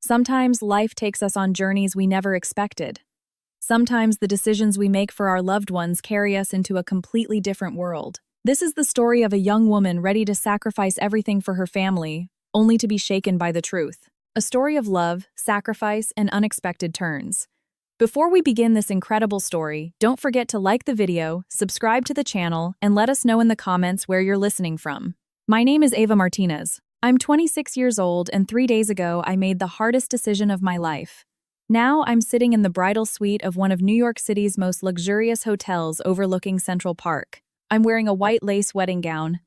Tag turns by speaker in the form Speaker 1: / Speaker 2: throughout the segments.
Speaker 1: Sometimes life takes us on journeys we never expected. Sometimes the decisions we make for our loved ones carry us into a completely different world. This is the story of a young woman ready to sacrifice everything for her family, only to be shaken by the truth. A story of love, sacrifice, and unexpected turns. Before we begin this incredible story, don't forget to like the video, subscribe to the channel, and let us know in the comments where you're listening from. My name is Ava Martinez. I'm 26 years old, and 3 days ago I made the hardest decision of my life. Now I'm sitting in the bridal suite of one of New York City's most luxurious hotels overlooking Central Park. I'm wearing a white lace wedding gown.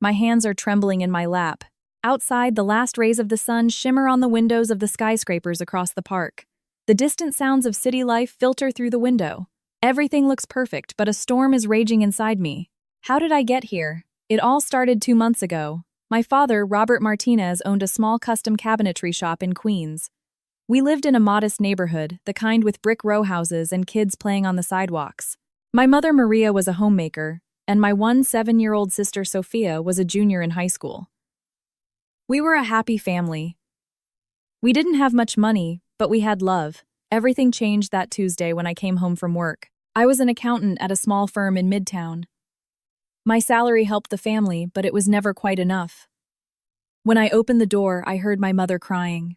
Speaker 1: My hands are trembling in my lap. Outside, the last rays of the sun shimmer on the windows of the skyscrapers across the park. The distant sounds of city life filter through the window. Everything looks perfect, but a storm is raging inside me. How did I get here? It all started 2 months ago. My father, Robert Martinez, owned a small custom cabinetry shop in Queens. We lived in a modest neighborhood, the kind with brick row houses and kids playing on the sidewalks. My mother, Maria, was a homemaker, and my 7-year-old sister, Sophia, was a junior in high school. We were a happy family. We didn't have much money, but we had love. Everything changed that Tuesday when I came home from work. I was an accountant at a small firm in Midtown. My salary helped the family, but it was never quite enough. When I opened the door, I heard my mother crying.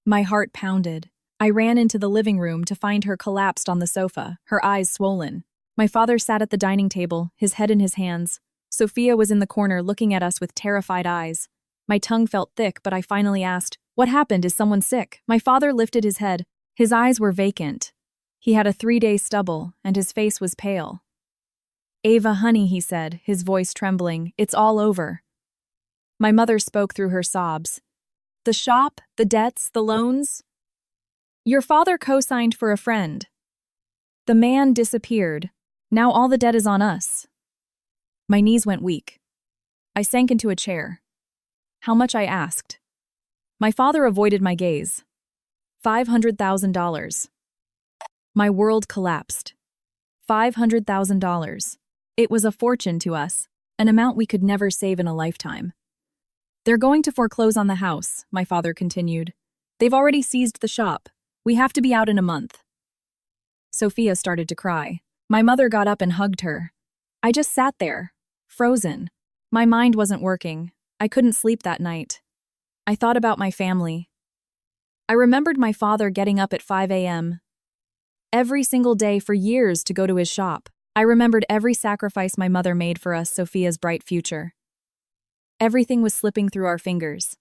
Speaker 1: My heart pounded. I ran into the living room to find her collapsed on the sofa, her eyes swollen. My father sat at the dining table, his head in his hands. Sophia was in the corner looking at us with terrified eyes. My tongue felt thick, but I finally asked, "What happened? Is someone sick?" My father lifted his head. His eyes were vacant. He had a 3-day stubble, and his face was pale. "Ava, honey," he said, his voice trembling, "it's all over." My mother spoke through her sobs. "The shop, the debts, the loans? Your father co-signed for a friend. The man disappeared. Now all the debt is on us." My knees went weak. I sank into a chair. "How much?" I asked. My father avoided my gaze. $500,000. My world collapsed. $500,000. It was a fortune to us, an amount we could never save in a lifetime. "They're going to foreclose on the house," my father continued. "They've already seized the shop. We have to be out in a month." Sophia started to cry. My mother got up and hugged her. I just sat there, frozen. My mind wasn't working. I couldn't sleep that night. I thought about my family. I remembered my father getting up at 5 a.m. every single day for years to go to his shop. I remembered every sacrifice my mother made for us, Sophia's bright future. Everything was slipping through our fingers.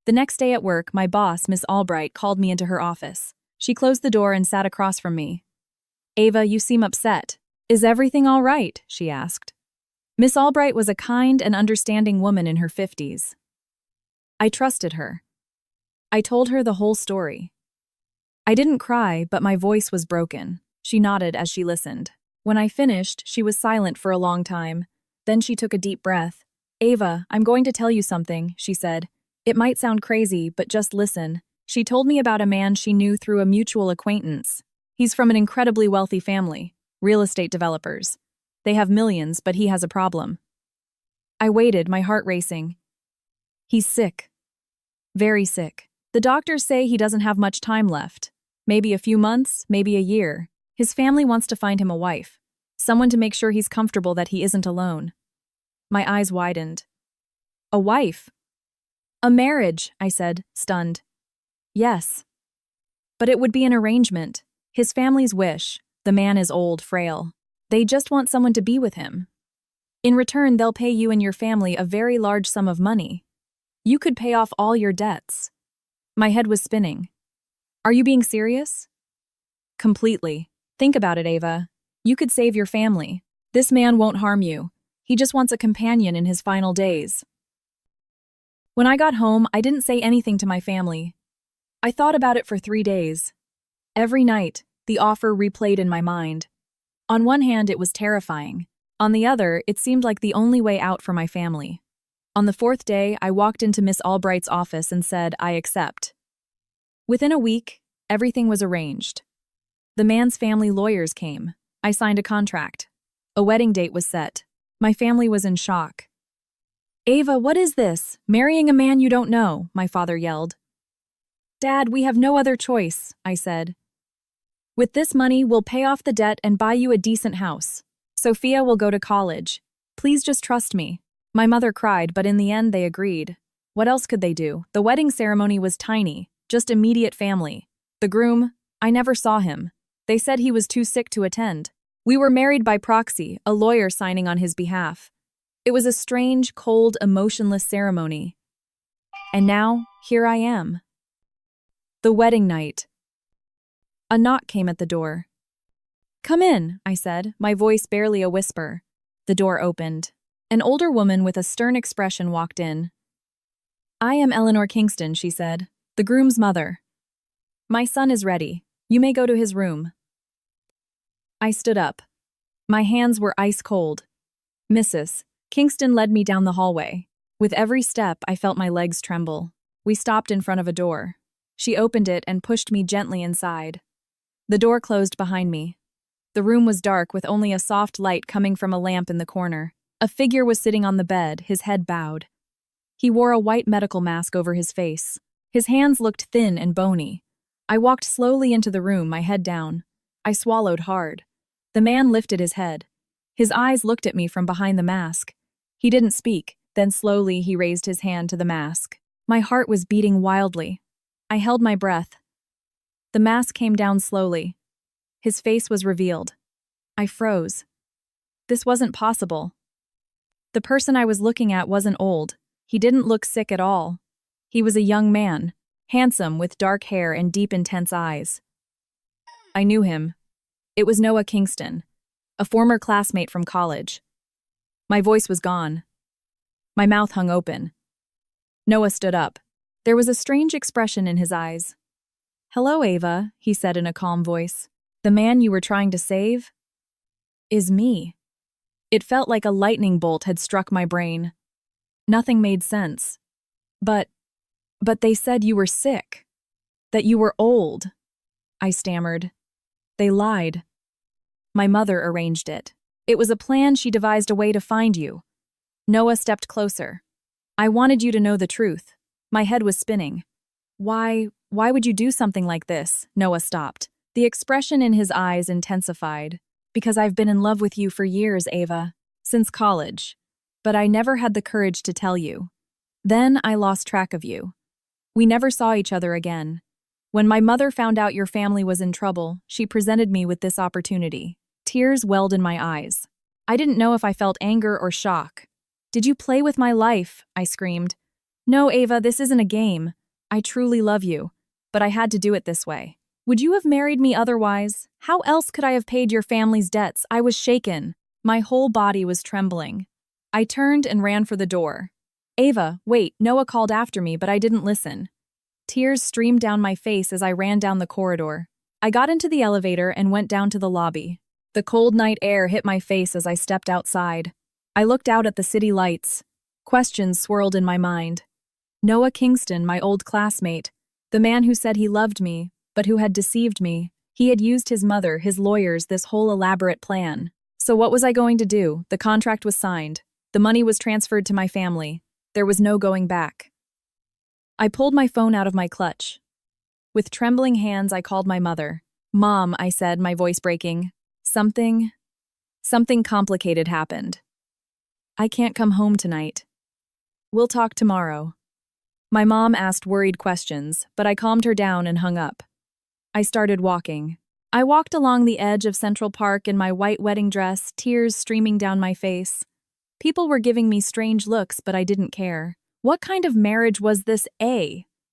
Speaker 1: The next day at work, my boss, Miss Albright, called me into her office. She closed the door and sat across from me. "Ava, you seem upset. Is everything all right?" she asked. Miss Albright was a kind and understanding woman in her 50s. I trusted her. I told her the whole story. I didn't cry, but my voice was broken. She nodded as she listened. When I finished, she was silent for a long time. Then she took a deep breath. "Ava, I'm going to tell you something," she said. "It might sound crazy, but just listen." She told me about a man she knew through a mutual acquaintance. He's from an incredibly wealthy family, real estate developers. They have millions, but he has a problem. I waited, my heart racing. He's sick. Very sick. The doctors say he doesn't have much time left. Maybe a few months, maybe a year. His family wants to find him a wife. Someone to make sure he's comfortable that he isn't alone. My eyes widened. "A wife?" "A marriage," I said, stunned. "Yes. But it would be an arrangement. His family's wish. The man is old, frail. They just want someone to be with him. In return, they'll pay you and your family a very large sum of money. You could pay off all your debts." My head was spinning. "Are you being serious?" "Completely. Think about it, Ava. You could save your family. This man won't harm you. He just wants a companion in his final days." When I got home, I didn't say anything to my family. I thought about it for 3 days. Every night, the offer replayed in my mind. On one hand, it was terrifying. On the other, it seemed like the only way out for my family. On the 4th day, I walked into Miss Albright's office and said, "I accept." Within a week, everything was arranged. The man's family lawyers came. I signed a contract. A wedding date was set. My family was in shock. "Ava, what is this? Marrying a man you don't know," my father yelled. Dad, we have no other choice, I said. With this money, we'll pay off the debt and buy you a decent house. Sophia will go to college. Please just trust me. My mother cried, but in the end they agreed. What else could they do? The wedding ceremony was tiny, just immediate family. The groom, I never saw him. They said he was too sick to attend. We were married by proxy, a lawyer signing on his behalf. It was a strange, cold, emotionless ceremony. And now, here I am. The wedding night. A knock came at the door. Come in, I said, my voice barely a whisper. The door opened. An older woman with a stern expression walked in. I am Eleanor Kingston, she said, the groom's mother. My son is ready. You may go to his room. I stood up. My hands were ice cold. Mrs. Kingston led me down the hallway. With every step, I felt my legs tremble. We stopped in front of a door. She opened it and pushed me gently inside. The door closed behind me. The room was dark with only a soft light coming from a lamp in the corner. A figure was sitting on the bed, his head bowed. He wore a white medical mask over his face. His hands looked thin and bony. I walked slowly into the room, my head down. I swallowed hard. The man lifted his head. His eyes looked at me from behind the mask. He didn't speak, then slowly he raised his hand to the mask. My heart was beating wildly. I held my breath. The mask came down slowly. His face was revealed. I froze. This wasn't possible. The person I was looking at wasn't old. He didn't look sick at all. He was a young man, handsome with dark hair and deep, intense eyes. I knew him. It was Noah Kingston, a former classmate from college. My voice was gone. My mouth hung open. Noah stood up. There was a strange expression in his eyes. Hello, Ava, he said in a calm voice. The man you were trying to save is me. It felt like a lightning bolt had struck my brain. Nothing made sense. But they said you were sick. That you were old. I stammered. They lied. My mother arranged it. It was a plan. She devised a way to find you. Noah stepped closer. I wanted you to know the truth. My head was spinning. Why would you do something like this? Noah stopped. The expression in his eyes intensified. Because I've been in love with you for years, Ava. Since college. But I never had the courage to tell you. Then I lost track of you. We never saw each other again. When my mother found out your family was in trouble, she presented me with this opportunity. Tears welled in my eyes. I didn't know if I felt anger or shock. Did you play with my life? I screamed. No, Ava, this isn't a game. I truly love you. But I had to do it this way. Would you have married me otherwise? How else could I have paid your family's debts? I was shaken. My whole body was trembling. I turned and ran for the door. Ava, wait, Noah called after me, but I didn't listen. Tears streamed down my face as I ran down the corridor. I got into the elevator and went down to the lobby. The cold night air hit my face as I stepped outside. I looked out at the city lights. Questions swirled in my mind. Noah Kingston, my old classmate, the man who said he loved me, but who had deceived me. He had used his mother, his lawyers, this whole elaborate plan. So what was I going to do? The contract was signed. The money was transferred to my family. There was no going back. I pulled my phone out of my clutch. With trembling hands, I called my mother. Mom, I said, my voice breaking. Something complicated happened. I can't come home tonight. We'll talk tomorrow. My mom asked worried questions, but I calmed her down and hung up. I started walking. I walked along the edge of Central Park in my white wedding dress, tears streaming down my face. People were giving me strange looks, but I didn't care. What kind of marriage was this,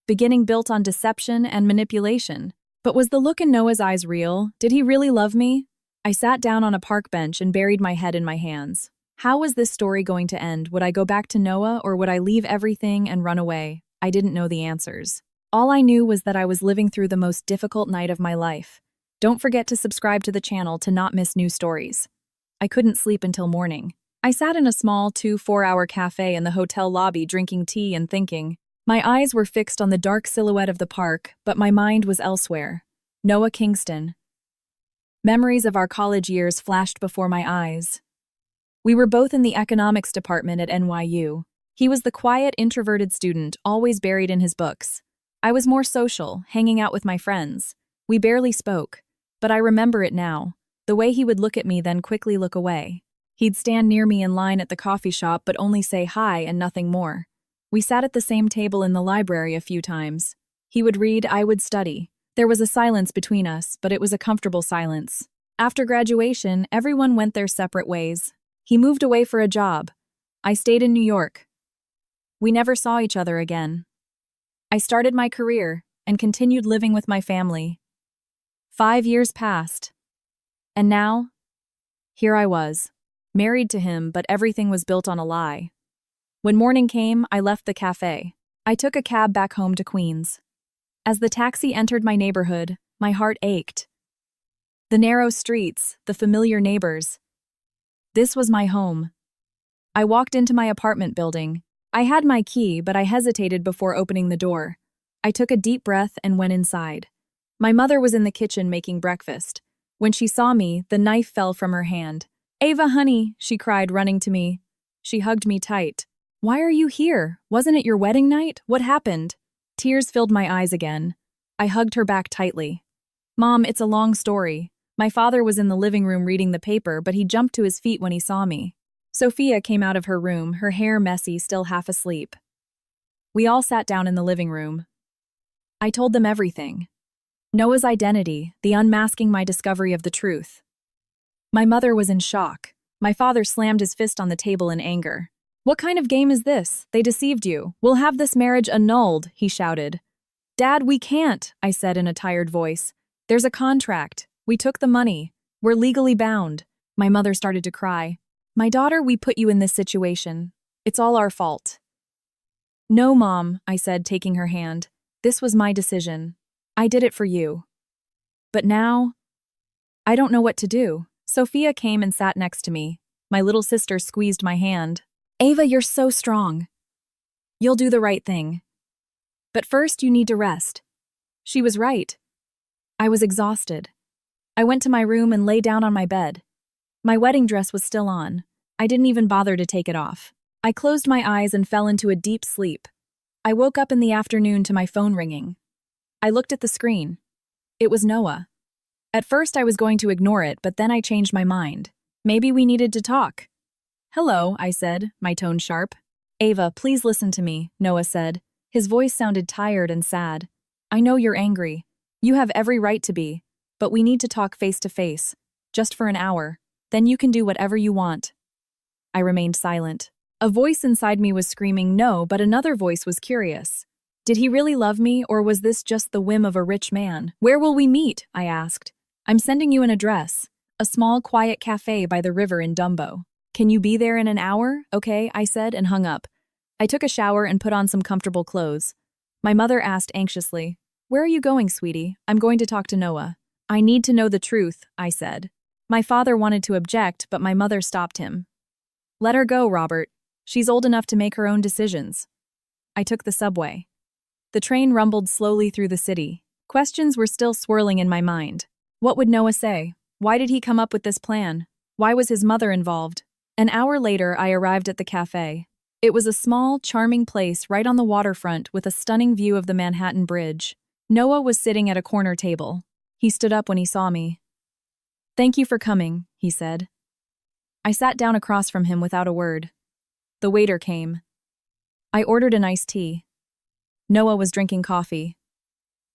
Speaker 1: beginning built on deception and manipulation? But was the look in Noah's eyes real? Did he really love me? I sat down on a park bench and buried my head in my hands. How was this story going to end? Would I go back to Noah, or would I leave everything and run away? I didn't know the answers. All I knew was that I was living through the most difficult night of my life. Don't forget to subscribe to the channel to not miss new stories. I couldn't sleep until morning. I sat in a small 2-4-hour cafe in the hotel lobby drinking tea and thinking. My eyes were fixed on the dark silhouette of the park, but my mind was elsewhere. Noah Kingston. Memories of our college years flashed before my eyes. We were both in the economics department at NYU. He was the quiet, introverted student, always buried in his books. I was more social, hanging out with my friends. We barely spoke, but I remember it now, the way he would look at me then quickly look away. He'd stand near me in line at the coffee shop but only say hi and nothing more. We sat at the same table in the library a few times. He would read, I would study. There was a silence between us, but it was a comfortable silence. After graduation, everyone went their separate ways. He moved away for a job. I stayed in New York. We never saw each other again. I started my career and continued living with my family. 5 years passed. And now, here I was, married to him, but everything was built on a lie. When morning came, I left the cafe. I took a cab back home to Queens. As the taxi entered my neighborhood, my heart ached. The narrow streets, the familiar neighbors. This was my home. I walked into my apartment building. I had my key, but I hesitated before opening the door. I took a deep breath and went inside. My mother was in the kitchen making breakfast. When she saw me, the knife fell from her hand. Ava, honey, she cried, running to me. She hugged me tight. Why are you here? Wasn't it your wedding night? What happened? Tears filled my eyes again. I hugged her back tightly. Mom, it's a long story. My father was in the living room reading the paper, but he jumped to his feet when he saw me. Sophia came out of her room, her hair messy, still half asleep. We all sat down in the living room. I told them everything. Noah's identity, the unmasking my discovery of the truth. My mother was in shock. My father slammed his fist on the table in anger. What kind of game is this? They deceived you. We'll have this marriage annulled, he shouted. Dad, we can't, I said in a tired voice. There's a contract. We took the money. We're legally bound. My mother started to cry. My daughter, we put you in this situation. It's all our fault. No, Mom, I said, taking her hand. This was my decision. I did it for you. But now, I don't know what to do. Sophia came and sat next to me. My little sister squeezed my hand. Ava, you're so strong. You'll do the right thing. But first, you need to rest. She was right. I was exhausted. I went to my room and lay down on my bed. My wedding dress was still on. I didn't even bother to take it off. I closed my eyes and fell into a deep sleep. I woke up in the afternoon to my phone ringing. I looked at the screen. It was Noah. At first I was going to ignore it, but then I changed my mind. Maybe we needed to talk. Hello, I said, my tone sharp. Ava, please listen to me, Noah said. His voice sounded tired and sad. I know you're angry. You have every right to be. But we need to talk face to face. Just for an hour. Then you can do whatever you want. I remained silent. A voice inside me was screaming no, but another voice was curious. Did he really love me, or was this just the whim of a rich man? Where will we meet? I asked. I'm sending you an address. A small, quiet cafe by the river in Dumbo. Can you be there in an hour? Okay, I said and hung up. I took a shower and put on some comfortable clothes. My mother asked anxiously, Where are you going, sweetie? I'm going to talk to Noah. I need to know the truth, I said. My father wanted to object, but my mother stopped him. Let her go, Robert. She's old enough to make her own decisions. I took the subway. The train rumbled slowly through the city. Questions were still swirling in my mind. What would Noah say? Why did he come up with this plan? Why was his mother involved? An hour later, I arrived at the cafe. It was a small, charming place right on the waterfront with a stunning view of the Manhattan Bridge. Noah was sitting at a corner table. He stood up when he saw me. Thank you for coming, he said. I sat down across from him without a word. The waiter came. I ordered an iced tea. Noah was drinking coffee.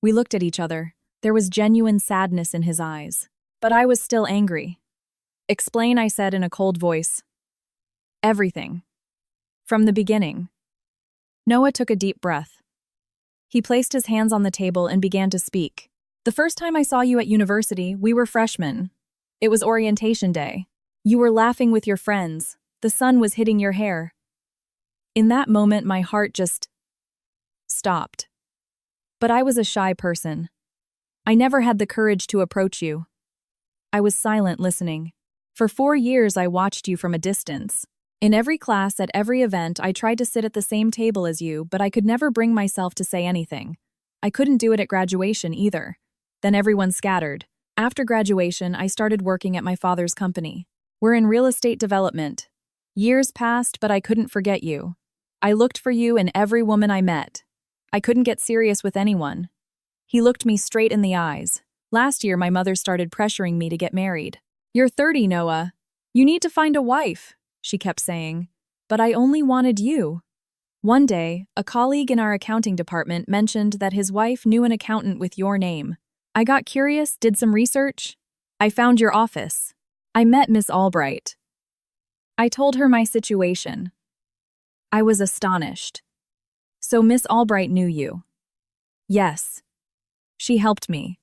Speaker 1: We looked at each other. There was genuine sadness in his eyes. But I was still angry. Explain, I said in a cold voice. Everything. From the beginning. Noah took a deep breath. He placed his hands on the table and began to speak. The first time I saw you at university, we were freshmen. It was orientation day. You were laughing with your friends. The sun was hitting your hair. In that moment, my heart just stopped. But I was a shy person. I never had the courage to approach you. I was silent, listening. For 4 years, I watched you from a distance. In every class, at every event, I tried to sit at the same table as you, but I could never bring myself to say anything. I couldn't do it at graduation either. Then everyone scattered. After graduation, I started working at my father's company. We're in real estate development. Years passed, but I couldn't forget you. I looked for you in every woman I met. I couldn't get serious with anyone. He looked me straight in the eyes. Last year, my mother started pressuring me to get married. You're 30, Noah. You need to find a wife, she kept saying. But I only wanted you. One day, a colleague in our accounting department mentioned that his wife knew an accountant with your name. I got curious, did some research. I found your office. I met Miss Albright. I told her my situation. I was astonished. So Miss Albright knew you? Yes. She helped me.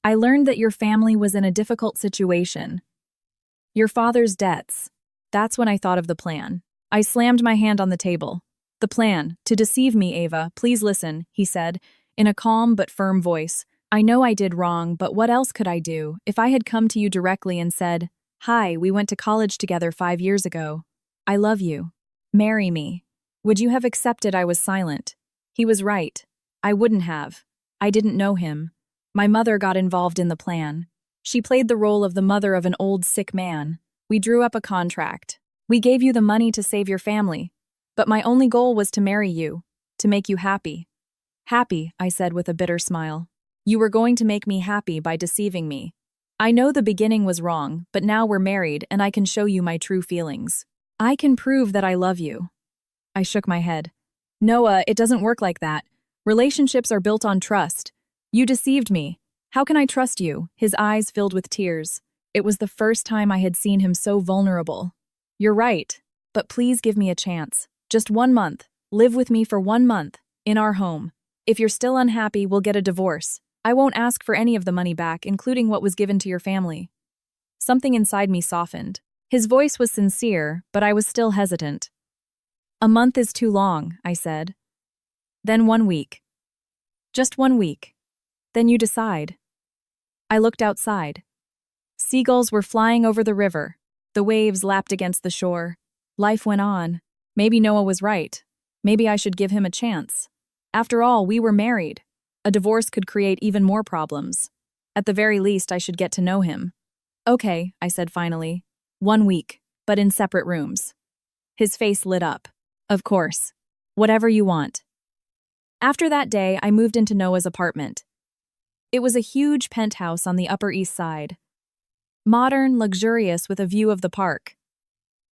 Speaker 1: I learned that your family was in a difficult situation. Your father's debts. That's when I thought of the plan. I slammed my hand on the table. The plan, to deceive me, Ava, please listen, he said, in a calm but firm voice. I know I did wrong, but what else could I do? If I had come to you directly and said, "Hi, we went to college together 5 years ago. I love you. Marry me." Would you have accepted I was silent? He was right. I wouldn't have. I didn't know him. My mother got involved in the plan. She played the role of the mother of an old sick man. We drew up a contract. We gave you the money to save your family. But my only goal was to marry you, to make you happy. Happy, I said with a bitter smile. You were going to make me happy by deceiving me. I know the beginning was wrong, but now we're married and I can show you my true feelings. I can prove that I love you. I shook my head. Noah, it doesn't work like that. Relationships are built on trust. You deceived me. How can I trust you? His eyes filled with tears. It was the first time I had seen him so vulnerable. You're right, but please give me a chance. Just 1 month. Live with me for 1 month, in our home. If you're still unhappy, we'll get a divorce. I won't ask for any of the money back, including what was given to your family. Something inside me softened. His voice was sincere, but I was still hesitant. A month is too long, I said. Then 1 week. Just 1 week. Then you decide. I looked outside. Seagulls were flying over the river. The waves lapped against the shore. Life went on. Maybe Noah was right. Maybe I should give him a chance. After all, we were married. A divorce could create even more problems. At the very least, I should get to know him. Okay, I said finally. 1 week, but in separate rooms. His face lit up. Of course. Whatever you want. After that day, I moved into Noah's apartment. It was a huge penthouse on the Upper East Side. Modern, luxurious, with a view of the park.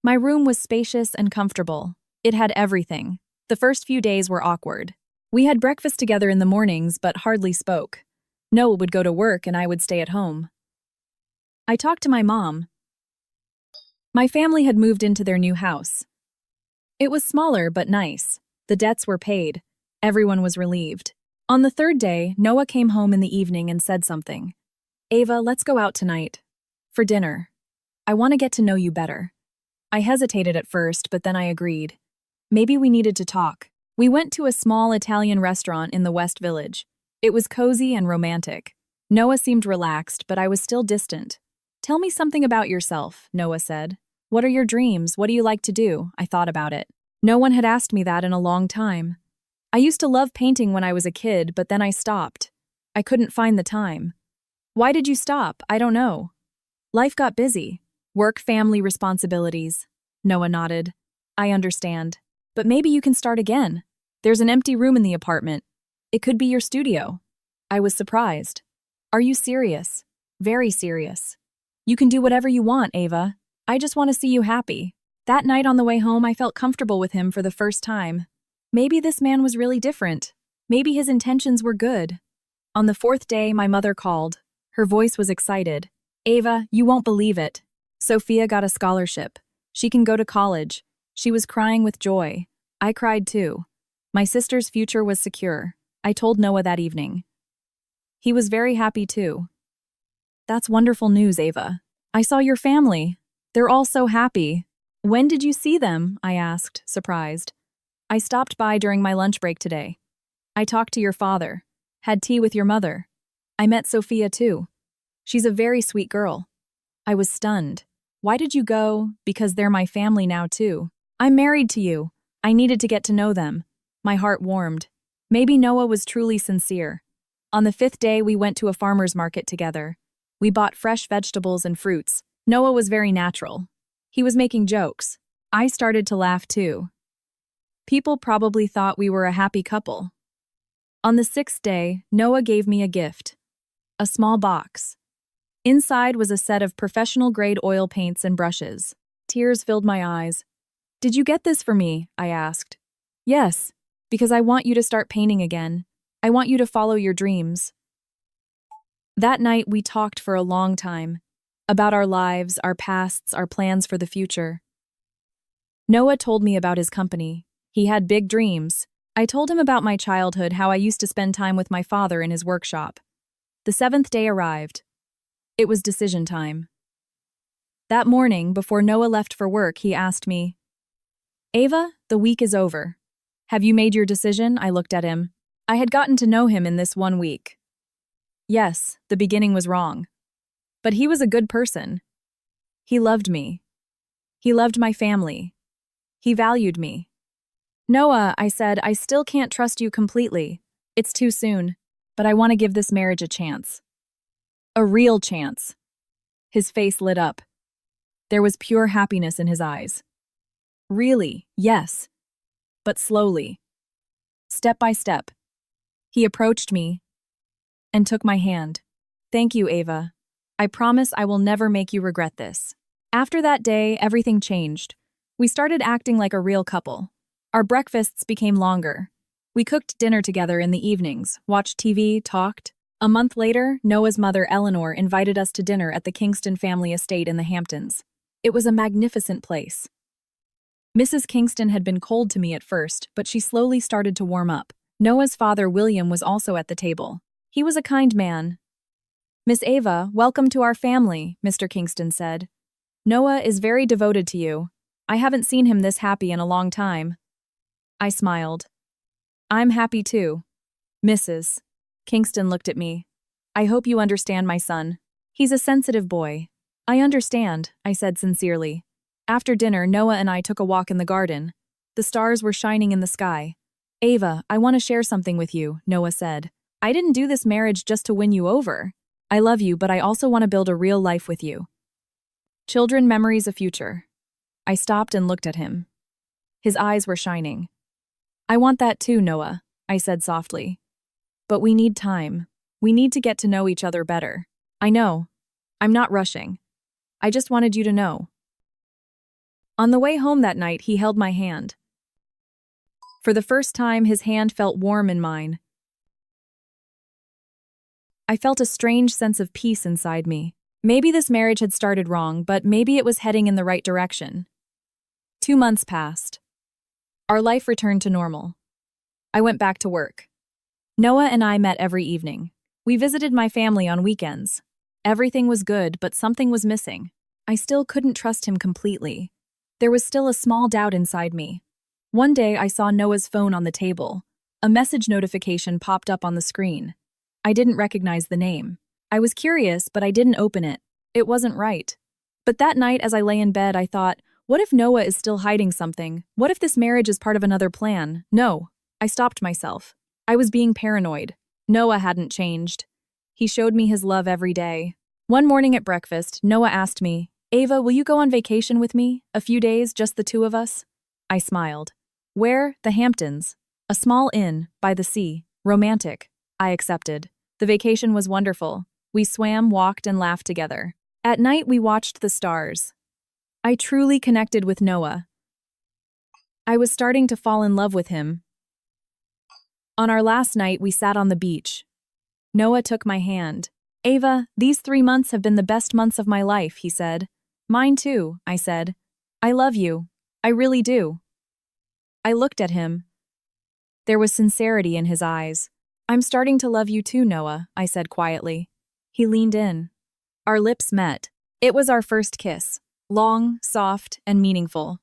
Speaker 1: My room was spacious and comfortable. It had everything. The first few days were awkward. We had breakfast together in the mornings, but hardly spoke. Noah would go to work and I would stay at home. I talked to my mom. My family had moved into their new house. It was smaller but nice. The debts were paid. Everyone was relieved. On the 3rd day, Noah came home in the evening and said something. Ava, let's go out tonight. For dinner. I want to get to know you better. I hesitated at first, but then I agreed. Maybe we needed to talk. We went to a small Italian restaurant in the West Village. It was cozy and romantic. Noah seemed relaxed, but I was still distant. Tell me something about yourself, Noah said. What are your dreams? What do you like to do? I thought about it. No one had asked me that in a long time. I used to love painting when I was a kid, but then I stopped. I couldn't find the time. Why did you stop? I don't know. Life got busy. Work, family responsibilities. Noah nodded. I understand. But maybe you can start again. There's an empty room in the apartment. It could be your studio. I was surprised. Are you serious? Very serious. You can do whatever you want, Ava. I just want to see you happy. That night on the way home, I felt comfortable with him for the first time. Maybe this man was really different. Maybe his intentions were good. On the 4th day, my mother called. Her voice was excited. Ava, you won't believe it. Sophia got a scholarship. She can go to college. She was crying with joy. I cried too. My sister's future was secure. I told Noah that evening. He was very happy too. That's wonderful news, Ava. I saw your family. They're all so happy. When did you see them? I asked, surprised. I stopped by during my lunch break today. I talked to your father. Had tea with your mother. I met Sophia too. She's a very sweet girl. I was stunned. Why did you go? Because they're my family now too. I'm married to you. I needed to get to know them. My heart warmed. Maybe Noah was truly sincere. On the 5th day, we went to a farmer's market together. We bought fresh vegetables and fruits. Noah was very natural. He was making jokes. I started to laugh too. People probably thought we were a happy couple. On the 6th day, Noah gave me a gift. A small box. Inside was a set of professional-grade oil paints and brushes. Tears filled my eyes. "Did you get this for me?" I asked. "Yes, because I want you to start painting again. I want you to follow your dreams." That night, we talked for a long time. About our lives, our pasts, our plans for the future. Noah told me about his company. He had big dreams. I told him about my childhood, how I used to spend time with my father in his workshop. The 7th day arrived. It was decision time. That morning, before Noah left for work, he asked me, "Ava, the week is over. Have you made your decision?" I looked at him. I had gotten to know him in this 1 week. Yes, the beginning was wrong. But he was a good person. He loved me. He loved my family. He valued me. "Noah," I said, "I still can't trust you completely. It's too soon, but I want to give this marriage a chance. A real chance." His face lit up. There was pure happiness in his eyes. "Really, yes. But slowly. Step by step." He approached me and took my hand. "Thank you, Ava. I promise I will never make you regret this." After that day, everything changed. We started acting like a real couple. Our breakfasts became longer. We cooked dinner together in the evenings, watched TV, talked. A month later, Noah's mother, Eleanor, invited us to dinner at the Kingston family estate in the Hamptons. It was a magnificent place. Mrs. Kingston had been cold to me at first, but she slowly started to warm up. Noah's father, William, was also at the table. He was a kind man. "Miss Ava, welcome to our family," Mr. Kingston said. "Noah is very devoted to you. I haven't seen him this happy in a long time." I smiled. "I'm happy too." "Mrs. Kingston looked at me. "I hope you understand my son. He's a sensitive boy." "I understand," I said sincerely. After dinner, Noah and I took a walk in the garden. The stars were shining in the sky. "Ava, I want to share something with you," Noah said. "I didn't do this marriage just to win you over. I love you, but I also want to build a real life with you. Children, memories, a future." I stopped and looked at him. His eyes were shining. "I want that too, Noah," I said softly. "But we need time. We need to get to know each other better." "I know. I'm not rushing. I just wanted you to know." On the way home that night, he held my hand. For the first time, his hand felt warm in mine. I felt a strange sense of peace inside me. Maybe this marriage had started wrong, but maybe it was heading in the right direction. 2 months passed. Our life returned to normal. I went back to work. Noah and I met every evening. We visited my family on weekends. Everything was good, but something was missing. I still couldn't trust him completely. There was still a small doubt inside me. One day, I saw Noah's phone on the table. A message notification popped up on the screen. I didn't recognize the name. I was curious, but I didn't open it. It wasn't right. But that night, as I lay in bed, I thought, what if Noah is still hiding something? What if this marriage is part of another plan? No. I stopped myself. I was being paranoid. Noah hadn't changed. He showed me his love every day. One morning at breakfast, Noah asked me, "Ava, will you go on vacation with me? A few days, just the two of us?" I smiled. "Where?" "The Hamptons. A small inn, by the sea. Romantic." I accepted. The vacation was wonderful. We swam, walked, and laughed together. At night, we watched the stars. I truly connected with Noah. I was starting to fall in love with him. On our last night, we sat on the beach. Noah took my hand. "Ava, these 3 months have been the best months of my life," he said. "Mine too," I said. "I love you. I really do." I looked at him. There was sincerity in his eyes. "I'm starting to love you too, Noah," I said quietly. He leaned in. Our lips met. It was our first kiss. Long, soft, and meaningful.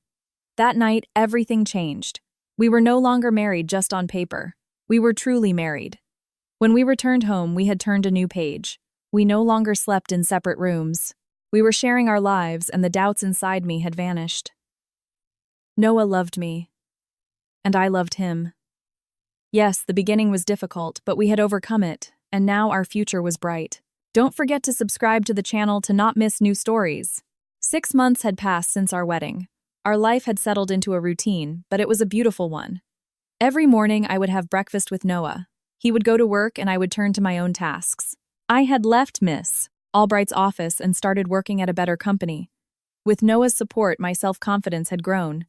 Speaker 1: That night, everything changed. We were no longer married just on paper. We were truly married. When we returned home, we had turned a new page. We no longer slept in separate rooms. We were sharing our lives, and the doubts inside me had vanished. Noah loved me. And I loved him. Yes, the beginning was difficult, but we had overcome it, and now our future was bright. Don't forget to subscribe to the channel to not miss new stories. 6 months had passed since our wedding. Our life had settled into a routine, but it was a beautiful one. Every morning I would have breakfast with Noah. He would go to work and I would turn to my own tasks. I had left Miss Albright's office and started working at a better company. With Noah's support, my self-confidence had grown.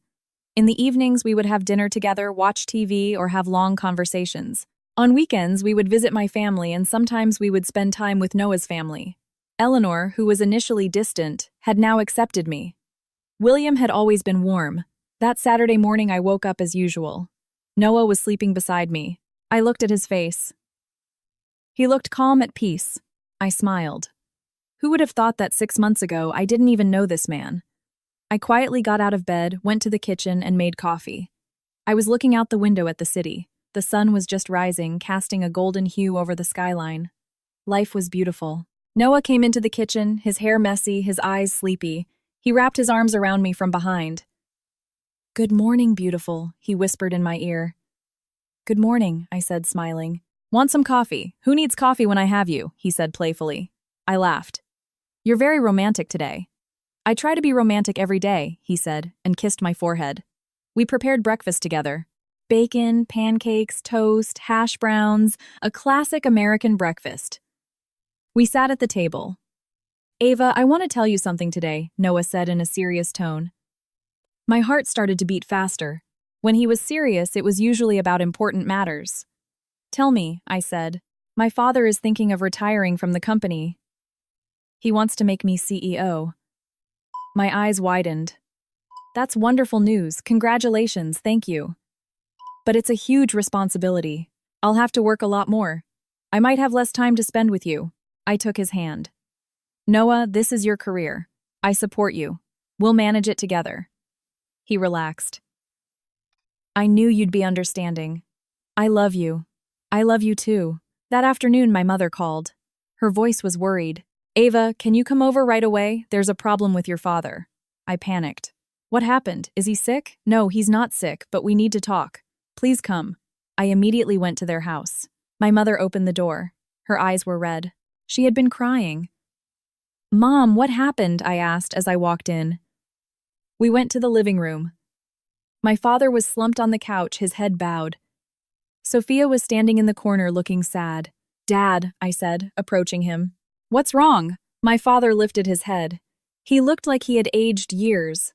Speaker 1: In the evenings, we would have dinner together, watch TV, or have long conversations. On weekends, we would visit my family and sometimes we would spend time with Noah's family. Eleanor, who was initially distant, had now accepted me. William had always been warm. That Saturday morning, I woke up as usual. Noah was sleeping beside me. I looked at his face. He looked calm, at peace. I smiled. Who would have thought that 6 months ago I didn't even know this man? I quietly got out of bed, went to the kitchen, and made coffee. I was looking out the window at the city. The sun was just rising, casting a golden hue over the skyline. Life was beautiful. Noah came into the kitchen, his hair messy, his eyes sleepy. He wrapped his arms around me from behind. "Good morning, beautiful," he whispered in my ear. "Good morning," I said, smiling. "Want some coffee? Who needs coffee when I have you?" he said playfully. I laughed. "You're very romantic today." "I try to be romantic every day," he said, and kissed my forehead. We prepared breakfast together. Bacon, pancakes, toast, hash browns, a classic American breakfast. We sat at the table. "Ava, I want to tell you something today," Noah said in a serious tone. My heart started to beat faster. When he was serious, it was usually about important matters. "Tell me," I said. "My father is thinking of retiring from the company. He wants to make me CEO." My eyes widened. "That's wonderful news. Congratulations, thank you. But it's a huge responsibility. I'll have to work a lot more. I might have less time to spend with you." I took his hand. "Noah, this is your career. I support you. We'll manage it together." He relaxed. "I knew you'd be understanding. I love you. I love you too." That afternoon, my mother called. Her voice was worried. "Ava, can you come over right away? There's a problem with your father." I panicked. "What happened? Is he sick?" "No, he's not sick, but we need to talk. Please come." I immediately went to their house. My mother opened the door. Her eyes were red. She had been crying. "Mom, what happened?" I asked as I walked in. We went to the living room. My father was slumped on the couch, his head bowed. Sophia was standing in the corner looking sad. "Dad," I said, approaching him. "What's wrong?" My father lifted his head. He looked like he had aged years.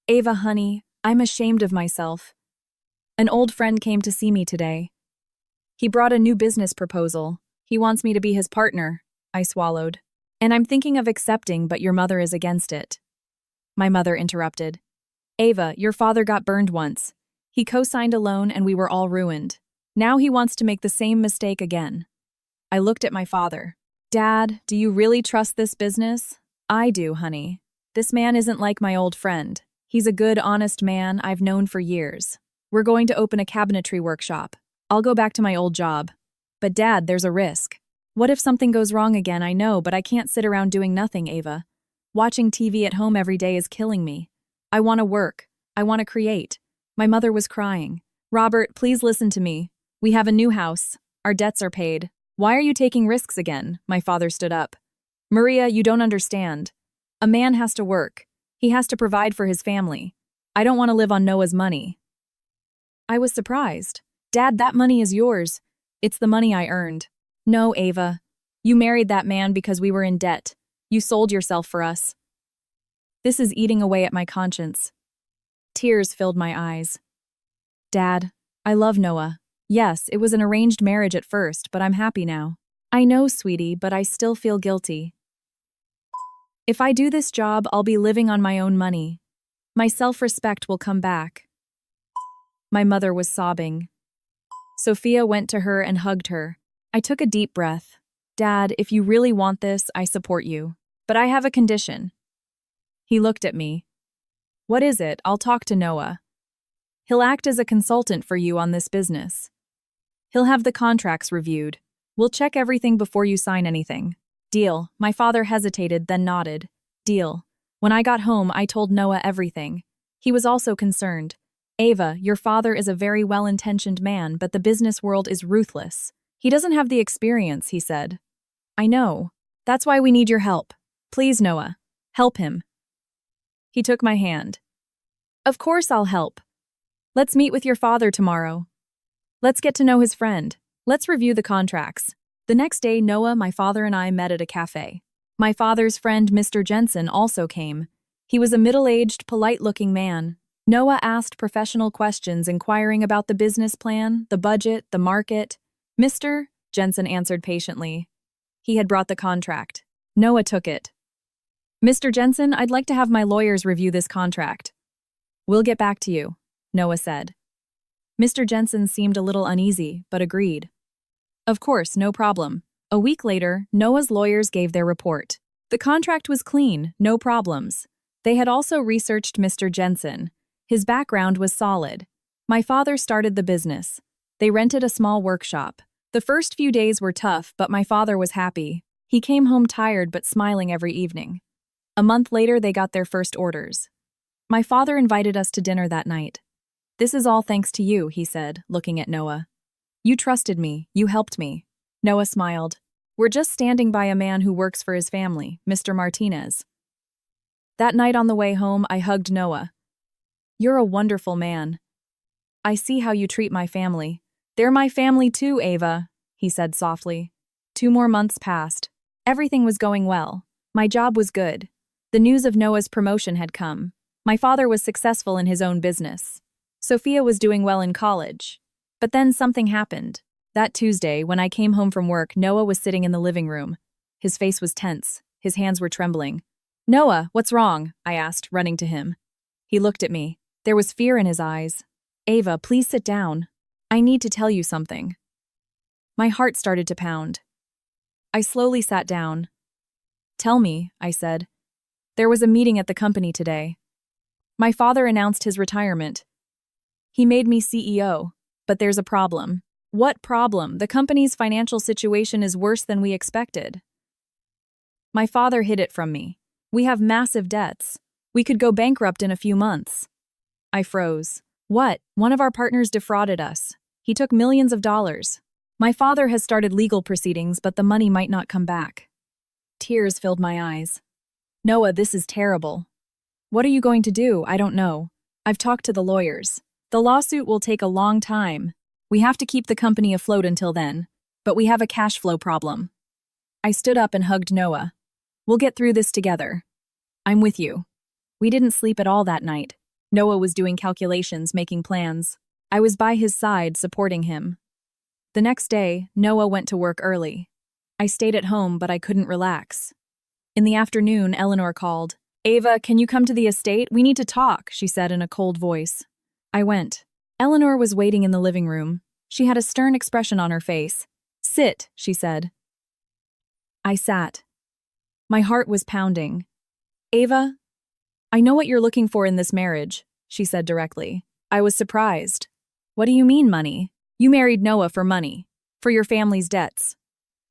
Speaker 1: "Ava, honey, I'm ashamed of myself. An old friend came to see me today. He brought a new business proposal. He wants me to be his partner." I swallowed. "And I'm thinking of accepting, but your mother is against it." My mother interrupted. "Ava, your father got burned once. He co-signed a loan and we were all ruined. Now he wants to make the same mistake again." I looked at my father. "Dad, do you really trust this business?" "I do, honey. This man isn't like my old friend. He's a good, honest man I've known for years. We're going to open a cabinetry workshop. I'll go back to my old job. But Dad, there's a risk. What if something goes wrong again? I know, but I can't sit around doing nothing, Ava. Watching TV at home every day is killing me. I want to work. I want to create." My mother was crying. "Robert, please listen to me. We have a new house. Our debts are paid. Why are you taking risks again?" My father stood up. "Maria, you don't understand. A man has to work. He has to provide for his family. I don't want to live on Noah's money." I was surprised. "Dad, that money is yours. It's the money I earned." "No, Ava. You married that man because we were in debt. You sold yourself for us." This is eating away at my conscience. Tears filled my eyes. "Dad, I love Noah. Yes, it was an arranged marriage at first, but I'm happy now." "I know, sweetie, but I still feel guilty. If I do this job, I'll be living on my own money. My self-respect will come back." My mother was sobbing. Sophia went to her and hugged her. I took a deep breath. "Dad, if you really want this, I support you. But I have a condition." He looked at me. "What is it? I'll talk to Noah. He'll act as a consultant for you on this business. He'll have the contracts reviewed. We'll check everything before you sign anything." "Deal." My father hesitated, then nodded. "Deal." When I got home, I told Noah everything. He was also concerned. "Ava, your father is a very well-intentioned man, but the business world is ruthless. He doesn't have the experience," he said. "I know. That's why we need your help. Please, Noah. Help him." He took my hand. "Of course I'll help. Let's meet with your father tomorrow. Let's get to know his friend. Let's review the contracts. The next day, Noah, my father, and I met at a cafe. My father's friend, Mr. Jensen, also came. He was a middle-aged, polite-looking man. Noah asked professional questions inquiring about the business plan, the budget, the market. Mr. Jensen answered patiently. He had brought the contract. Noah took it. Mr. Jensen, I'd like to have my lawyers review this contract. We'll get back to you, Noah said. Mr. Jensen seemed a little uneasy, but agreed. Of course, no problem. A week later, Noah's lawyers gave their report. The contract was clean, no problems. They had also researched Mr. Jensen. His background was solid. My father started the business. They rented a small workshop. The first few days were tough, but my father was happy. He came home tired but smiling every evening. A month later, they got their first orders. My father invited us to dinner that night. This is all thanks to you, he said, looking at Noah. You trusted me, you helped me. Noah smiled. We're just standing by a man who works for his family, Mr. Martinez. That night on the way home, I hugged Noah. You're a wonderful man. I see how you treat my family. They're my family too, Ava, he said softly. 2 more months passed. Everything was going well. My job was good. The news of Noah's promotion had come. My father was successful in his own business. Sophia was doing well in college. But then something happened. That Tuesday, when I came home from work, Noah was sitting in the living room. His face was tense. His hands were trembling. Noah, what's wrong? I asked, running to him. He looked at me. There was fear in his eyes. Ava, please sit down. I need to tell you something. My heart started to pound. I slowly sat down. Tell me, I said. There was a meeting at the company today. My father announced his retirement. He made me CEO, but there's a problem. What problem? The company's financial situation is worse than we expected. My father hid it from me. We have massive debts. We could go bankrupt in a few months. I froze. What? One of our partners defrauded us. He took millions of dollars. My father has started legal proceedings, but the money might not come back. Tears filled my eyes. Noah, this is terrible. What are you going to do? I don't know. I've talked to the lawyers. The lawsuit will take a long time. We have to keep the company afloat until then, but we have a cash flow problem. I stood up and hugged Noah. We'll get through this together. I'm with you. We didn't sleep at all that night. Noah was doing calculations, making plans. I was by his side, supporting him. The next day, Noah went to work early. I stayed at home, but I couldn't relax. In the afternoon, Eleanor called. Ava, can you come to the estate? We need to talk, she said in a cold voice. I went. Eleanor was waiting in the living room. She had a stern expression on her face. Sit, she said. I sat. My heart was pounding. Ava, I know what you're looking for in this marriage, she said directly. I was surprised. What do you mean, money? You married Noah for money, for your family's debts.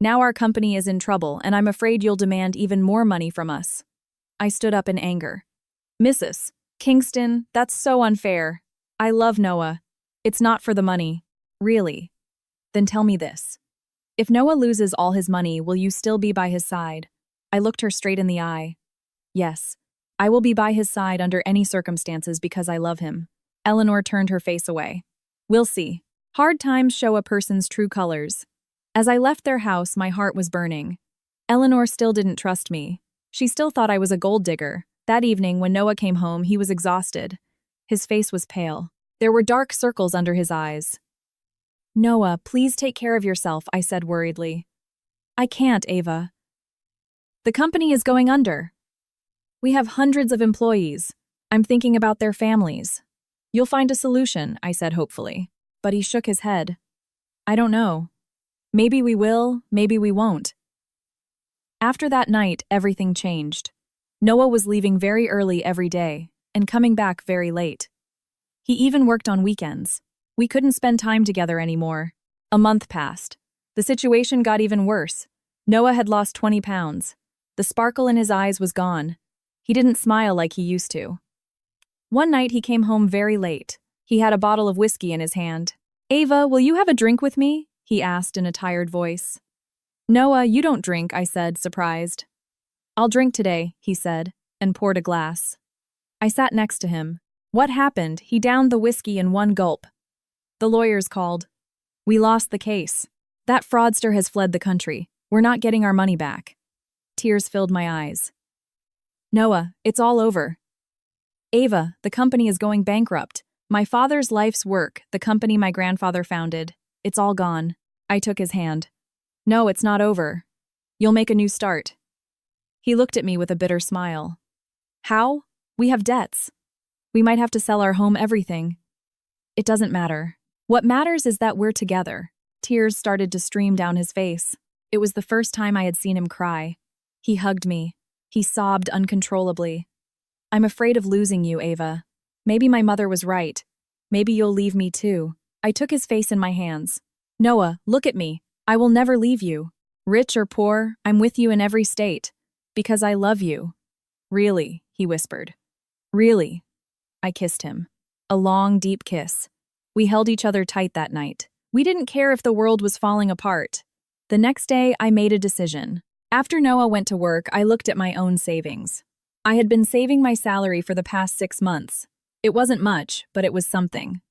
Speaker 1: Now our company is in trouble, and I'm afraid you'll demand even more money from us. I stood up in anger. Mrs. Kingston, that's so unfair. I love Noah. It's not for the money. Really? Then tell me this. If Noah loses all his money, will you still be by his side? I looked her straight in the eye. Yes, I will be by his side under any circumstances because I love him. Eleanor turned her face away. We'll see. Hard times show a person's true colors. As I left their house, my heart was burning. Eleanor still didn't trust me. She still thought I was a gold digger. That evening, when Noah came home, he was exhausted. His face was pale. There were dark circles under his eyes. Noah, please take care of yourself, I said worriedly. I can't, Ava. The company is going under. We have hundreds of employees. I'm thinking about their families. You'll find a solution, I said hopefully. But he shook his head. I don't know. Maybe we will, maybe we won't. After that night, everything changed. Noah was leaving very early every day and coming back very late. He even worked on weekends. We couldn't spend time together anymore. A month passed. The situation got even worse. Noah had lost 20 pounds. The sparkle in his eyes was gone. He didn't smile like he used to. One night he came home very late. He had a bottle of whiskey in his hand. Ava, will you have a drink with me? He asked in a tired voice. Noah, you don't drink, I said, surprised. I'll drink today, he said, and poured a glass. I sat next to him. What happened? He downed the whiskey in one gulp. The lawyers called. We lost the case. That fraudster has fled the country. We're not getting our money back. Tears filled my eyes. Noah, it's all over. Ava, the company is going bankrupt. My father's life's work, the company my grandfather founded, it's all gone. I took his hand. No, it's not over. You'll make a new start. He looked at me with a bitter smile. How? We have debts. We might have to sell our home, everything. It doesn't matter. What matters is that we're together. Tears started to stream down his face. It was the first time I had seen him cry. He hugged me. He sobbed uncontrollably. I'm afraid of losing you, Ava. Maybe my mother was right. Maybe you'll leave me too. I took his face in my hands. Noah, look at me. I will never leave you. Rich or poor, I'm with you in every state. Because I love you. Really, he whispered. Really. I kissed him. A long, deep kiss. We held each other tight that night. We didn't care if the world was falling apart. The next day, I made a decision. After Noah went to work, I looked at my own savings. I had been saving my salary for the past 6 months. It wasn't much, but it was something.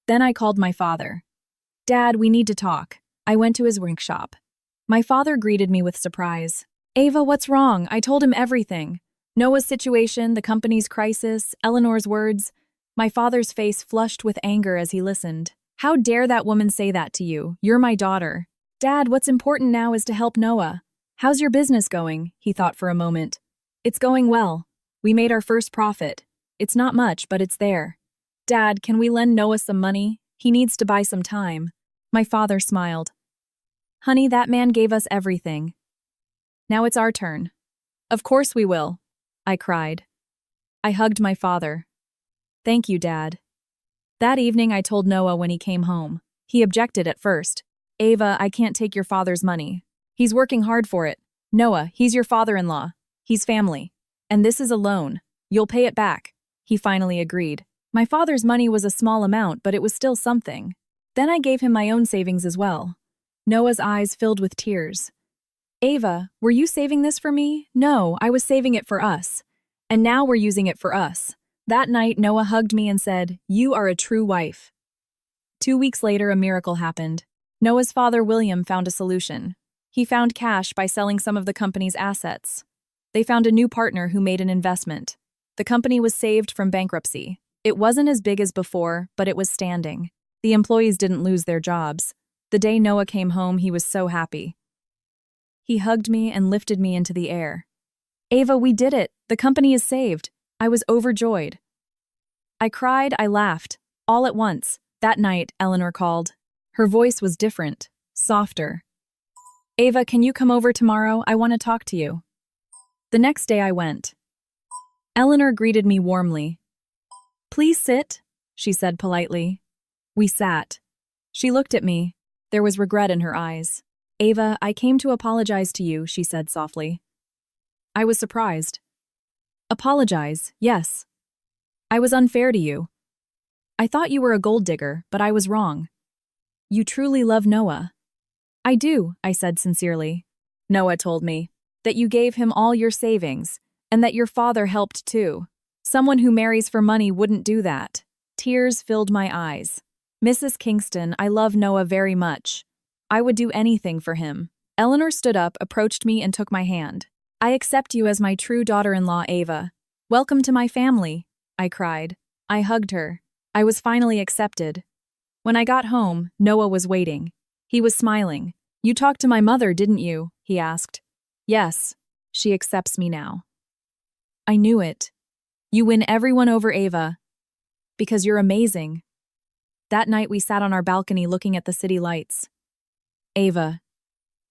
Speaker 1: Then I called my father. Dad, we need to talk. I went to his workshop. My father greeted me with surprise. Ava, what's wrong? I told him everything. Noah's situation, the company's crisis, Eleanor's words. My father's face flushed with anger as he listened. How dare that woman say that to you? You're my daughter. Dad, what's important now is to help Noah. How's your business going? He thought for a moment. It's going well. We made our first profit. It's not much, but it's there. Dad, can we lend Noah some money? He needs to buy some time. My father smiled. Honey, that man gave us everything. Now it's our turn. Of course we will, I cried. I hugged my father. Thank you, Dad. That evening I told Noah when he came home. He objected at first. Ava, I can't take your father's money. He's working hard for it. Noah, he's your father-in-law. He's family. And this is a loan. You'll pay it back. He finally agreed. My father's money was a small amount, but it was still something. Then I gave him my own savings as well. Noah's eyes filled with tears. Ava, were you saving this for me? No, I was saving it for us. And now we're using it for us. That night, Noah hugged me and said, You are a true wife. 2 weeks later, a miracle happened. Noah's father, William, found a solution. He found cash by selling some of the company's assets. They found a new partner who made an investment. The company was saved from bankruptcy. It wasn't as big as before, but it was standing. The employees didn't lose their jobs. The day Noah came home, he was so happy. He hugged me and lifted me into the air. Ava, we did it. The company is saved. I was overjoyed. I cried, I laughed, all at once. That night, Eleanor called. Her voice was different, softer. Ava, can you come over tomorrow? I want to talk to you. The next day I went. Eleanor greeted me warmly. Please sit, she said politely. We sat. She looked at me. There was regret in her eyes. Ava, I came to apologize to you, she said softly. I was surprised. Apologize, yes. I was unfair to you. I thought you were a gold digger, but I was wrong. You truly love Noah. I do, I said sincerely. Noah told me that you gave him all your savings, and that your father helped too. Someone who marries for money wouldn't do that. Tears filled my eyes. Mrs. Kingston, I love Noah very much. I would do anything for him. Eleanor stood up, approached me, and took my hand. I accept you as my true daughter-in-law, Ava. Welcome to my family, I cried. I hugged her. I was finally accepted. When I got home, Noah was waiting. He was smiling. You talked to my mother, didn't you? He asked. Yes. She accepts me now. I knew it. You win everyone over, Ava. Because you're amazing. That night we sat on our balcony looking at the city lights. Ava,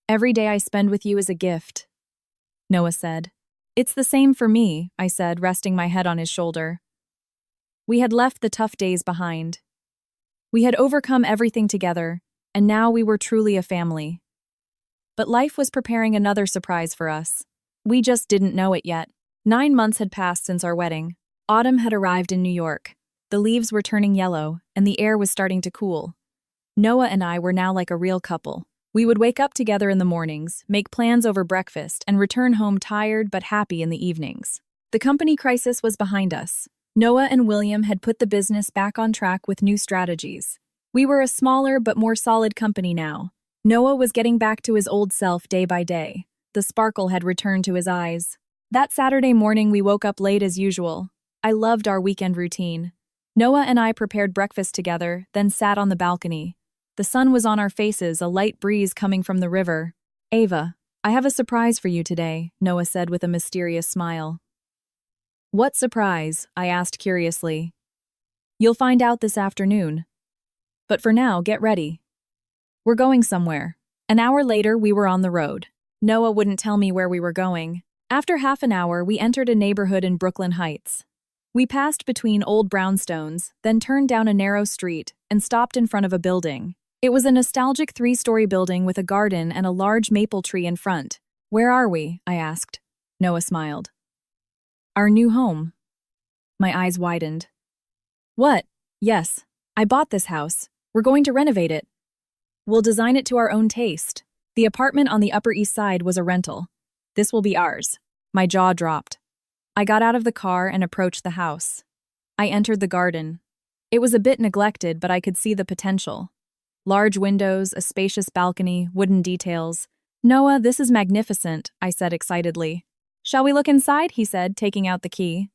Speaker 1: every day I spend with you is a gift, Noah said. It's the same for me, I said, resting my head on his shoulder. We had left the tough days behind. We had overcome everything together, and now we were truly a family. But life was preparing another surprise for us. We just didn't know it yet. 9 months had passed since our wedding. Autumn had arrived in New York. The leaves were turning yellow, and the air was starting to cool. Noah and I were now like a real couple. We would wake up together in the mornings, make plans over breakfast, and return home tired but happy in the evenings. The company crisis was behind us. Noah and William had put the business back on track with new strategies. We were a smaller but more solid company now. Noah was getting back to his old self day by day. The sparkle had returned to his eyes. That Saturday morning, we woke up late as usual. I loved our weekend routine. Noah and I prepared breakfast together, then sat on the balcony. The sun was on our faces, a light breeze coming from the river. "Ava, I have a surprise for you today," Noah said with a mysterious smile. "What surprise?" I asked curiously. "You'll find out this afternoon. But for now, get ready. We're going somewhere." An hour later, we were on the road. Noah wouldn't tell me where we were going. After half an hour, we entered a neighborhood in Brooklyn Heights. We passed between old brownstones, then turned down a narrow street and stopped in front of a building. It was a nostalgic 3-story building with a garden and a large maple tree in front. "Where are we?" I asked. Noah smiled. "Our new home." My eyes widened. "What?" "Yes, I bought this house. We're going to renovate it. We'll design it to our own taste." The apartment on the Upper East Side was a rental. "This will be ours." My jaw dropped. I got out of the car and approached the house. I entered the garden. It was a bit neglected, but I could see the potential. Large windows, a spacious balcony, wooden details. "Noah, this is magnificent," I said excitedly. "Shall we look inside?" he said, taking out the key.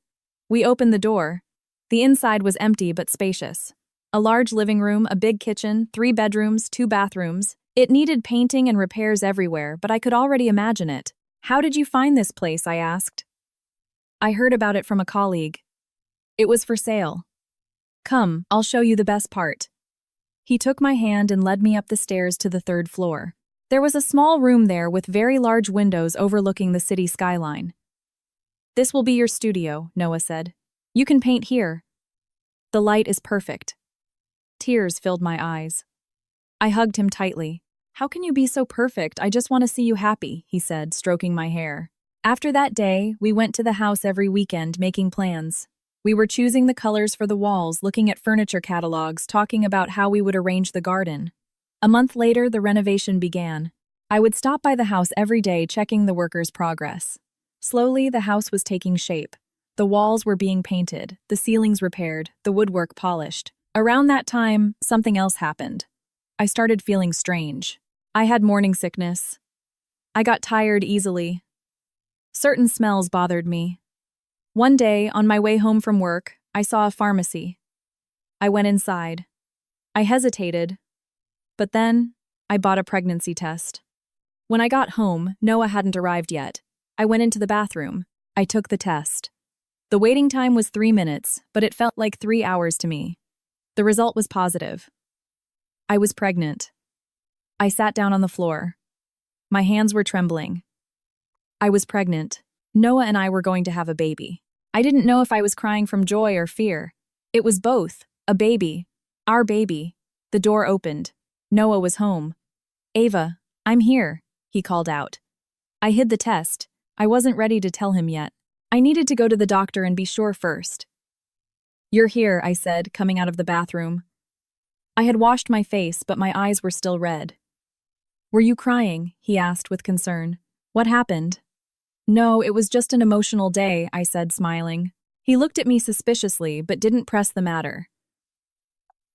Speaker 1: We opened the door. The inside was empty but spacious. A large living room, a big kitchen, 3 bedrooms, 2 bathrooms. It needed painting and repairs everywhere, but I could already imagine it. "How did you find this place?" I asked. "I heard about it from a colleague. It was for sale. Come, I'll show you the best part." He took my hand and led me up the stairs to the 3rd floor. There was a small room there with very large windows overlooking the city skyline. "This will be your studio," Noah said. "You can paint here. The light is perfect." Tears filled my eyes. I hugged him tightly. "How can you be so perfect? I just want to see you happy," he said, stroking my hair. After that day, we went to the house every weekend making plans. We were choosing the colors for the walls, looking at furniture catalogs, talking about how we would arrange the garden. A month later, the renovation began. I would stop by the house every day, checking the workers' progress. Slowly, the house was taking shape. The walls were being painted, the ceilings repaired, the woodwork polished. Around that time, something else happened. I started feeling strange. I had morning sickness. I got tired easily. Certain smells bothered me. One day, on my way home from work, I saw a pharmacy. I went inside. I hesitated, but then I bought a pregnancy test. When I got home, Noah hadn't arrived yet. I went into the bathroom. I took the test. The waiting time was 3 minutes, but it felt like 3 hours to me. The result was positive. I was pregnant. I sat down on the floor. My hands were trembling. I was pregnant. Noah and I were going to have a baby. I didn't know if I was crying from joy or fear. It was both. A baby. Our baby. The door opened. Noah was home. "Ava, I'm here," he called out. I hid the test. I wasn't ready to tell him yet. I needed to go to the doctor and be sure first. "You're here," I said, coming out of the bathroom. I had washed my face, but my eyes were still red. "Were you crying?" he asked with concern. "What happened?" "No, it was just an emotional day," I said, smiling. He looked at me suspiciously, but didn't press the matter.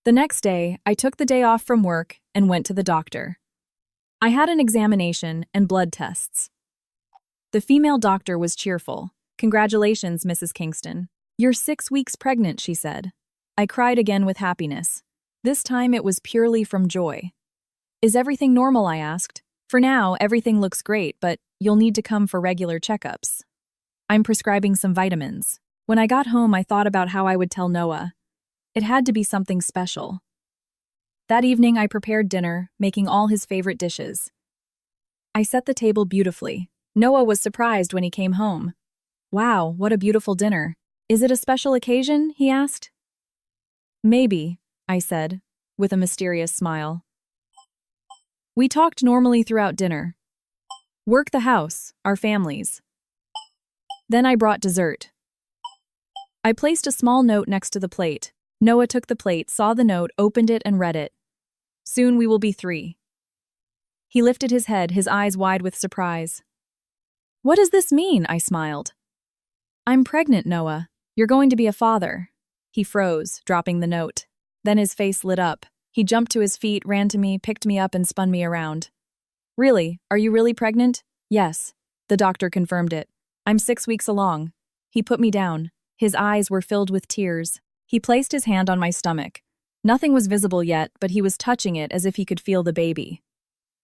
Speaker 1: The next day, I took the day off from work and went to the doctor. I had an examination and blood tests. The female doctor was cheerful. "Congratulations, Mrs. Kingston. You're 6 weeks pregnant," she said. I cried again with happiness. This time it was purely from joy. "Is everything normal?" I asked. "For now, everything looks great, but you'll need to come for regular checkups. I'm prescribing some vitamins." When I got home, I thought about how I would tell Noah. It had to be something special. That evening, I prepared dinner, making all his favorite dishes. I set the table beautifully. Noah was surprised when he came home. "Wow, what a beautiful dinner. Is it a special occasion?" he asked. "Maybe," I said, with a mysterious smile. We talked normally throughout dinner. Work the house, our families. Then I brought dessert. I placed a small note next to the plate. Noah took the plate, saw the note, opened it, and read it. "Soon we will be 3. He lifted his head, his eyes wide with surprise. "What does this mean?" I smiled. "I'm pregnant, Noah. You're going to be a father." He froze, dropping the note. Then his face lit up. He jumped to his feet, ran to me, picked me up, and spun me around. Really? Are you really pregnant? Yes. The doctor confirmed it. I'm 6 weeks along. He put me down. His eyes were filled with tears. He placed his hand on my stomach. Nothing was visible yet, but he was touching it as if he could feel the baby.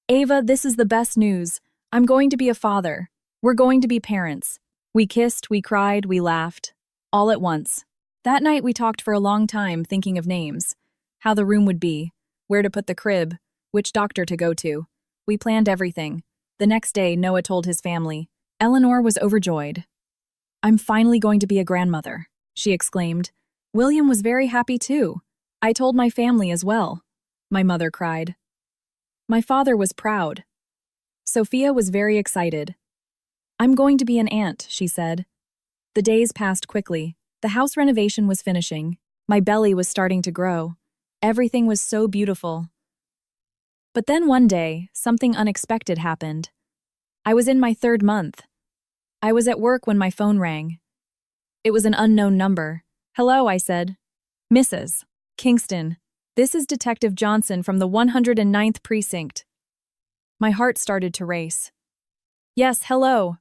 Speaker 1: Ava, this is the best news. I'm going to be a father. We're going to be parents. We kissed, we cried, we laughed. All at once. That night we talked for a long time, thinking of names. How the room would be, where to put the crib, which doctor to go to. We planned everything. The next day, Noah told his family. Eleanor was overjoyed. I'm finally going to be a grandmother, she exclaimed. William was very happy too. I told my family as well. My mother cried. My father was proud. Sophia was very excited. I'm going to be an aunt, she said. The days passed quickly. The house renovation was finishing. My belly was starting to grow. Everything was so beautiful. But then one day, something unexpected happened. I was in my 3rd month. I was at work when my phone rang. It was an unknown number. Hello, I said. Mrs. Kingston, this is Detective Johnson from the 109th Precinct. My heart started to race. Yes, hello.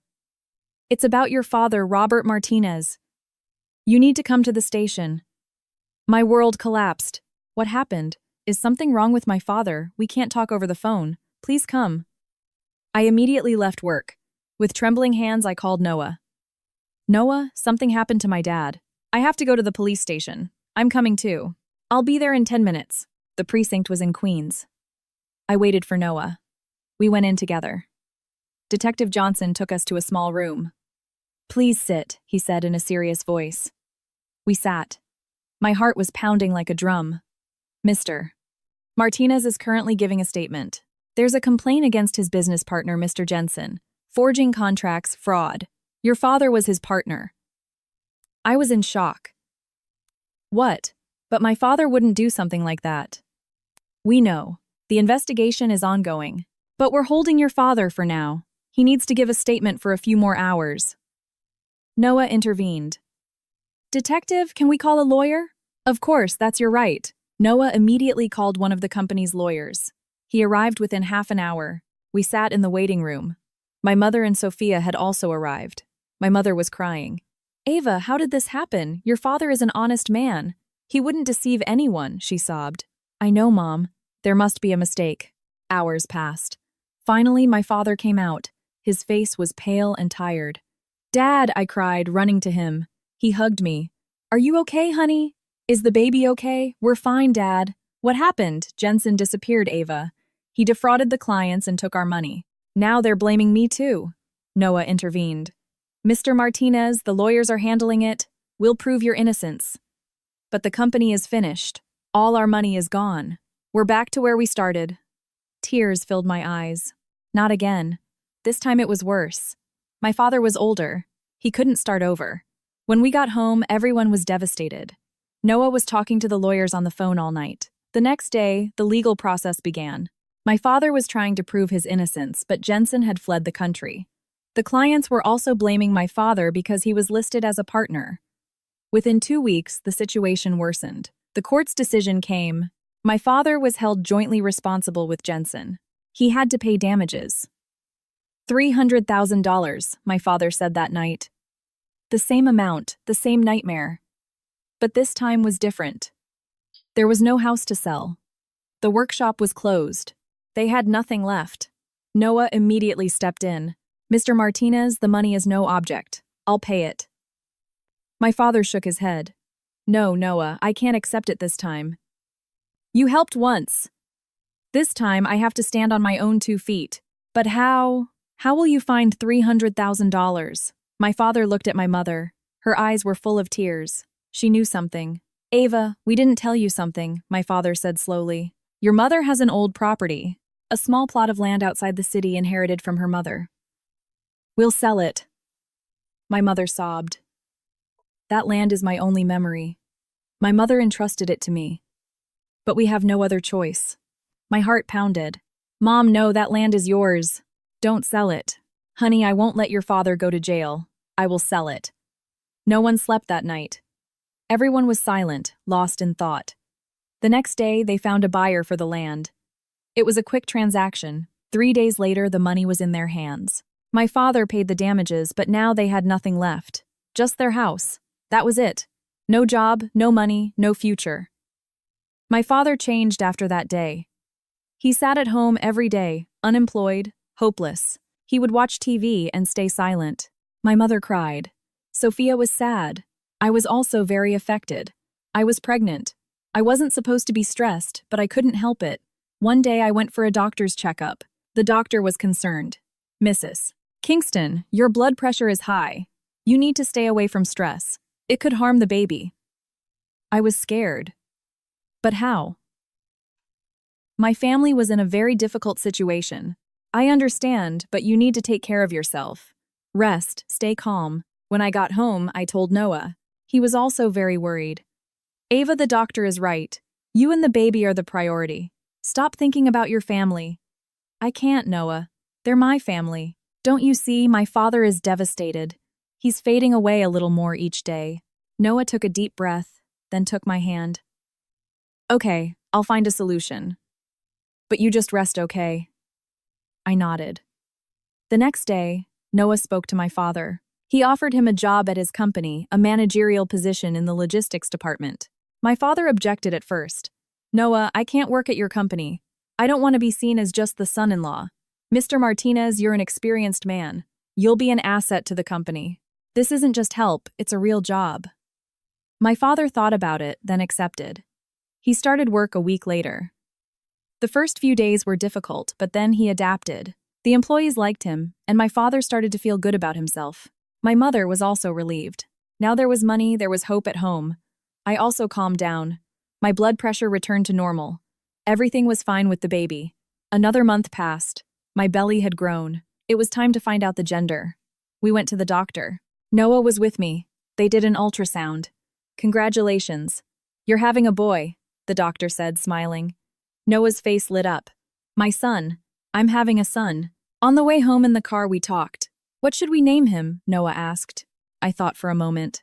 Speaker 1: It's about your father, Robert Martinez. You need to come to the station. My world collapsed. What happened? Is something wrong with my father? We can't talk over the phone. Please come. I immediately left work. With trembling hands, I called Noah. Noah, something happened to my dad. I have to go to the police station. I'm coming too. I'll be there in 10 minutes. The precinct was in Queens. I waited for Noah. We went in together. Detective Johnson took us to a small room. Please sit, he said in a serious voice. We sat. My heart was pounding like a drum. Mr. Martinez is currently giving a statement. There's a complaint against his business partner, Mr. Jensen. Forging contracts, fraud. Your father was his partner. I was in shock. What? But my father wouldn't do something like that. We know. The investigation is ongoing. But we're holding your father for now. He needs to give a statement for a few more hours. Noah intervened. Detective, can we call a lawyer? Of course, that's your right. Noah immediately called one of the company's lawyers. He arrived within half an hour. We sat in the waiting room. My mother and Sophia had also arrived. My mother was crying. Ava, how did this happen? Your father is an honest man. He wouldn't deceive anyone, she sobbed. I know, Mom. There must be a mistake. Hours passed. Finally, my father came out. His face was pale and tired. Dad, I cried, running to him. He hugged me. Are you okay, honey? Is the baby okay? We're fine, Dad. What happened? Jensen disappeared, Ava. He defrauded the clients and took our money. Now they're blaming me too. Noah intervened. Mr. Martinez, the lawyers are handling it. We'll prove your innocence. But the company is finished. All our money is gone. We're back to where we started. Tears filled my eyes. Not again. This time it was worse. My father was older. He couldn't start over. When we got home, everyone was devastated. Noah was talking to the lawyers on the phone all night. The next day, the legal process began. My father was trying to prove his innocence, but Jensen had fled the country. The clients were also blaming my father because he was listed as a partner. Within 2 weeks, the situation worsened. The court's decision came. My father was held jointly responsible with Jensen. He had to pay damages. $300,000, my father said that night. The same amount, the same nightmare. But this time was different. There was no house to sell. The workshop was closed. They had nothing left. Noah immediately stepped in. Mr. Martinez, the money is no object. I'll pay it. My father shook his head. No, Noah, I can't accept it this time. You helped once. This time I have to stand on my own 2 feet. But how? How will you find $300,000? My father looked at my mother. Her eyes were full of tears. She knew something. Ava, we didn't tell you something, my father said slowly. Your mother has an old property, a small plot of land outside the city inherited from her mother. We'll sell it. My mother sobbed. That land is my only memory. My mother entrusted it to me. But we have no other choice. My heart pounded. Mom, no, that land is yours. Don't sell it. Honey, I won't let your father go to jail. I will sell it. No one slept that night. Everyone was silent, lost in thought. The next day, they found a buyer for the land. It was a quick transaction. 3 days later, the money was in their hands. My father paid the damages, but now they had nothing left. Just their house. That was it. No job, no money, no future. My father changed after that day. He sat at home every day, unemployed, hopeless. He would watch TV and stay silent. My mother cried. Sophia was sad. I was also very affected. I was pregnant. I wasn't supposed to be stressed, but I couldn't help it. One day I went for a doctor's checkup. The doctor was concerned. Mrs. Kingston, your blood pressure is high. You need to stay away from stress. It could harm the baby. I was scared. But how? My family was in a very difficult situation. I understand, but you need to take care of yourself. Rest, stay calm. When I got home, I told Noah. He was also very worried. Ava, the doctor is right. You and the baby are the priority. Stop thinking about your family. I can't, Noah. They're my family. Don't you see, my father is devastated. He's fading away a little more each day. Noah took a deep breath, then took my hand. Okay, I'll find a solution. But you just rest, okay? I nodded. The next day, Noah spoke to my father. He offered him a job at his company, a managerial position in the logistics department. My father objected at first. Noah, I can't work at your company. I don't want to be seen as just the son-in-law. Mr. Martinez, you're an experienced man. You'll be an asset to the company. This isn't just help, it's a real job. My father thought about it, then accepted. He started work a week later. The first few days were difficult, but then he adapted. The employees liked him, and my father started to feel good about himself. My mother was also relieved. Now there was money, there was hope at home. I also calmed down. My blood pressure returned to normal. Everything was fine with the baby. Another month passed. My belly had grown. It was time to find out the gender. We went to the doctor. Noah was with me. They did an ultrasound. Congratulations. You're having a boy, the doctor said, smiling. Noah's face lit up. My son. I'm having a son. On the way home in the car we talked. What should we name him? Noah asked. I thought for a moment.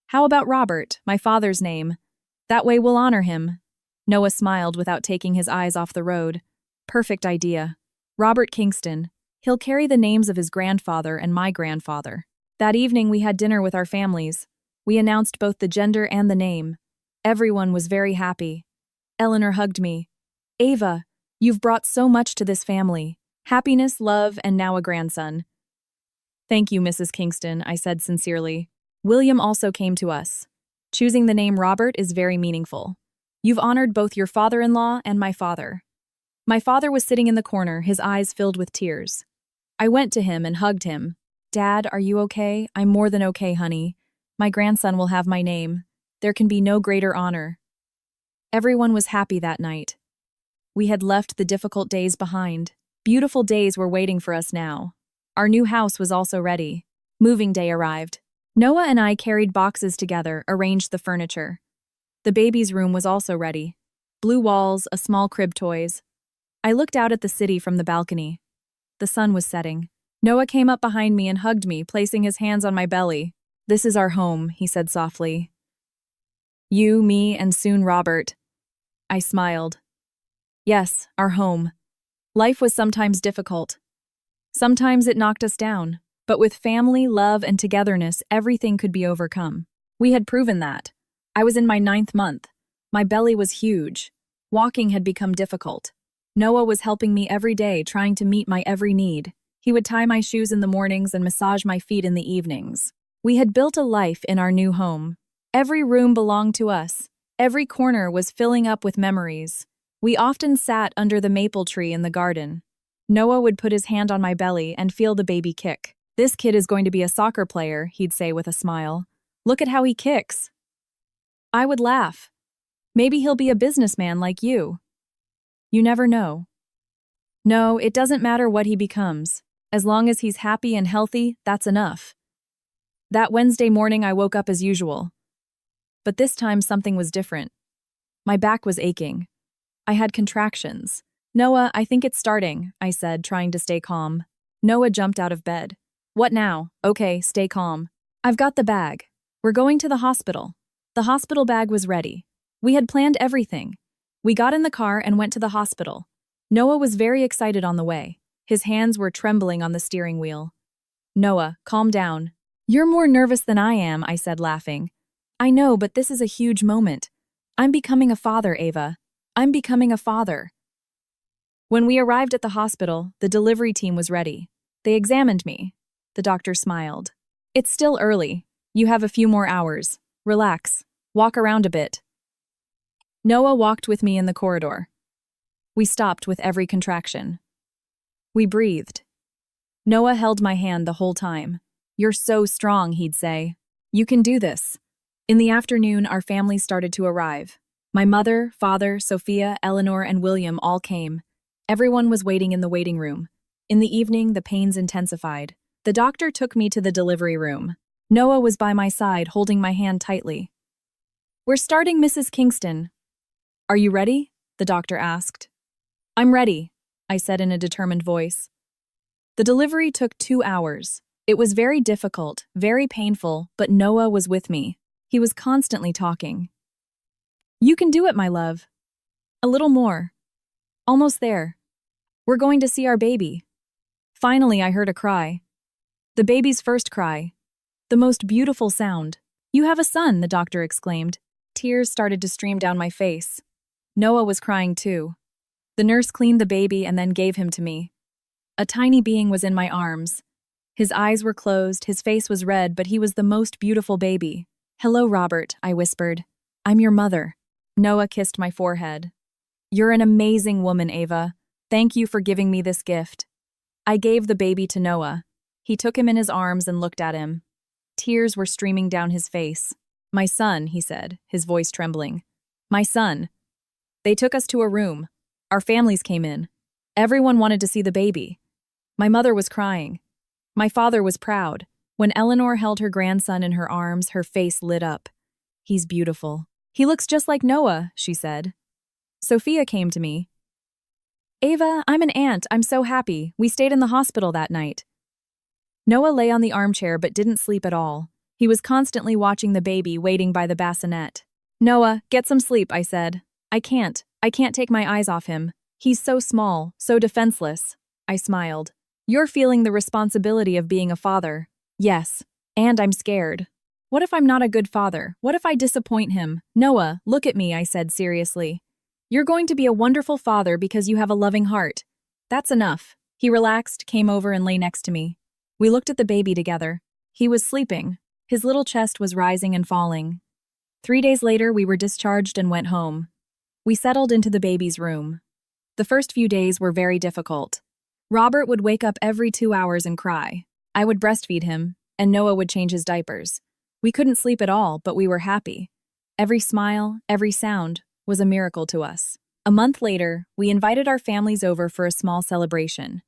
Speaker 1: How about Robert, my father's name? That way we'll honor him. Noah smiled without taking his eyes off the road. Perfect idea. Robert Kingston. He'll carry the names of his grandfather and my grandfather. That evening we had dinner with our families. We announced both the gender and the name. Everyone was very happy. Eleanor hugged me. Ava, you've brought so much to this family. Happiness, love, and now a grandson. Thank you, Mrs. Kingston, I said sincerely. William also came to us. Choosing the name Robert is very meaningful. You've honored both your father-in-law and my father. My father was sitting in the corner, his eyes filled with tears. I went to him and hugged him. Dad, are you okay? I'm more than okay, honey. My grandson will have my name. There can be no greater honor. Everyone was happy that night. We had left the difficult days behind. Beautiful days were waiting for us now. Our new house was also ready. Moving day arrived. Noah and I carried boxes together, arranged the furniture. The baby's room was also ready. Blue walls, a small crib toys. I looked out at the city from the balcony. The sun was setting. Noah came up behind me and hugged me, placing his hands on my belly. This is our home, he said softly. You, me, and soon Robert. I smiled. Yes, our home. Life was sometimes difficult. Sometimes it knocked us down, but with family, love, and togetherness, everything could be overcome. We had proven that. I was in my 9th month. My belly was huge. Walking had become difficult. Noah was helping me every day, trying to meet my every need. He would tie my shoes in the mornings and massage my feet in the evenings. We had built a life in our new home. Every room belonged to us. Every corner was filling up with memories. We often sat under the maple tree in the garden. Noah would put his hand on my belly and feel the baby kick. This kid is going to be a soccer player, he'd say with a smile. Look at how he kicks. I would laugh. Maybe he'll be a businessman like you. You never know. No, it doesn't matter what he becomes. As long as he's happy and healthy, that's enough. That Wednesday morning I woke up as usual. But this time something was different. My back was aching. I had contractions. Noah, I think it's starting, I said, trying to stay calm. Noah jumped out of bed. What now? Okay, stay calm. I've got the bag. We're going to the hospital. The hospital bag was ready. We had planned everything. We got in the car and went to the hospital. Noah was very excited on the way. His hands were trembling on the steering wheel. Noah, calm down. You're more nervous than I am, I said, laughing. I know, but this is a huge moment. I'm becoming a father, Ava. I'm becoming a father. When we arrived at the hospital, the delivery team was ready. They examined me. The doctor smiled. It's still early. You have a few more hours. Relax. Walk around a bit. Noah walked with me in the corridor. We stopped with every contraction. We breathed. Noah held my hand the whole time. You're so strong, he'd say. You can do this. In the afternoon, our family started to arrive. My mother, father, Sophia, Eleanor, and William all came. Everyone was waiting in the waiting room. In the evening, the pains intensified. The doctor took me to the delivery room. Noah was by my side, holding my hand tightly. We're starting, Mrs. Kingston. Are you ready? The doctor asked. I'm ready, I said in a determined voice. The delivery took 2 hours. It was very difficult, very painful, but Noah was with me. He was constantly talking. You can do it, my love. A little more. Almost there. We're going to see our baby. Finally, I heard a cry. The baby's first cry. The most beautiful sound. You have a son, the doctor exclaimed. Tears started to stream down my face. Noah was crying too. The nurse cleaned the baby and then gave him to me. A tiny being was in my arms. His eyes were closed, his face was red, but he was the most beautiful baby. Hello, Robert, I whispered. I'm your mother. Noah kissed my forehead. You're an amazing woman, Ava. Thank you for giving me this gift. I gave the baby to Noah. He took him in his arms and looked at him. Tears were streaming down his face. My son, he said, his voice trembling. My son. They took us to a room. Our families came in. Everyone wanted to see the baby. My mother was crying. My father was proud. When Eleanor held her grandson in her arms, her face lit up. He's beautiful. He looks just like Noah, she said. Sophia came to me. Ava, I'm an aunt. I'm so happy. We stayed in the hospital that night. Noah lay on the armchair but didn't sleep at all. He was constantly watching the baby, waiting by the bassinet. Noah, get some sleep, I said. I can't take my eyes off him. He's so small, so defenseless. I smiled. You're feeling the responsibility of being a father. Yes, and I'm scared. What if I'm not a good father? What if I disappoint him? Noah, look at me, I said seriously. You're going to be a wonderful father because you have a loving heart. That's enough. He relaxed, came over and lay next to me. We looked at the baby together. He was sleeping. His little chest was rising and falling. 3 days later, we were discharged and went home. We settled into the baby's room. The first few days were very difficult. Robert would wake up every 2 hours and cry. I would breastfeed him, and Noah would change his diapers. We couldn't sleep at all, but we were happy. Every smile, every sound was a miracle to us. A month later, we invited our families over for a small celebration.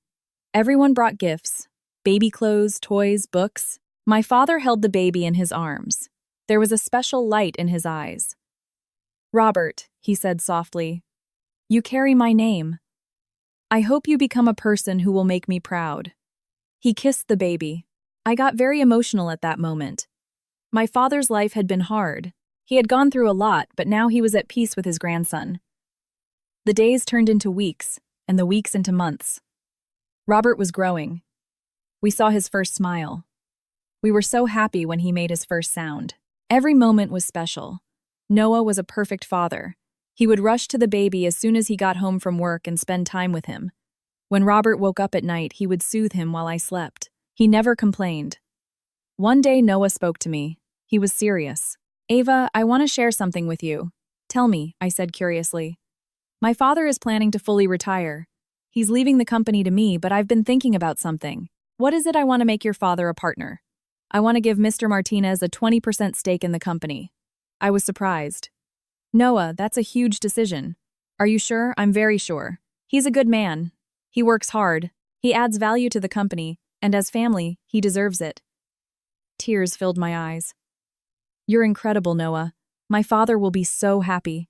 Speaker 1: Everyone brought gifts, baby clothes, toys, books. My father held the baby in his arms. There was a special light in his eyes. Robert, he said softly, you carry my name. I hope you become a person who will make me proud. He kissed the baby. I got very emotional at that moment. My father's life had been hard. He had gone through a lot, but now he was at peace with his grandson. The days turned into weeks, and the weeks into months. Robert was growing. We saw his first smile. We were so happy when he made his first sound. Every moment was special. Noah was a perfect father. He would rush to the baby as soon as he got home from work and spend time with him. When Robert woke up at night, he would soothe him while I slept. He never complained. One day, Noah spoke to me. He was serious. Ava, I want to share something with you. Tell me, I said curiously. My father is planning to fully retire. He's leaving the company to me, but I've been thinking about something. What is it I want to make your father a partner? I want to give Mr. Martinez a 20% stake in the company. I was surprised. Noah, that's a huge decision. Are you sure? I'm very sure. He's a good man. He works hard. He adds value to the company, and as family, he deserves it. Tears filled my eyes. You're incredible, Noah. My father will be so happy.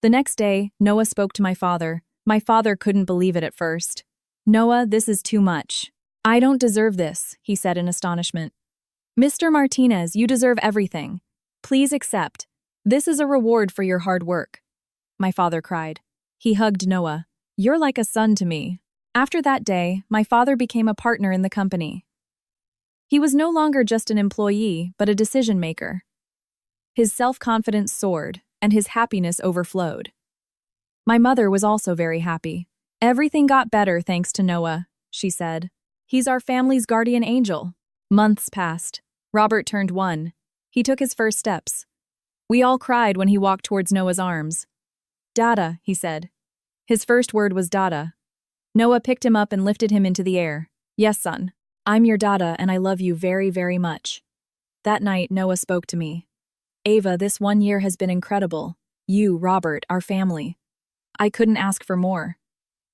Speaker 1: The next day, Noah spoke to my father. My father couldn't believe it at first. Noah, this is too much. I don't deserve this, he said in astonishment. Mr. Martinez, you deserve everything. Please accept. This is a reward for your hard work. my father cried. He hugged Noah. You're like a son to me. After that day, my father became a partner in the company. He was no longer just an employee, but a decision maker. His self-confidence soared, and his happiness overflowed. My mother was also very happy. Everything got better thanks to Noah, she said. He's our family's guardian angel. Months passed. Robert turned 1. He took his first steps. We all cried when he walked towards Noah's arms. Dada, he said. His first word was Dada. Noah picked him up and lifted him into the air. Yes, son. I'm your Dada and I love you very, very much. That night, Noah spoke to me. Ava, this 1 year has been incredible. You, Robert, our family. I couldn't ask for more.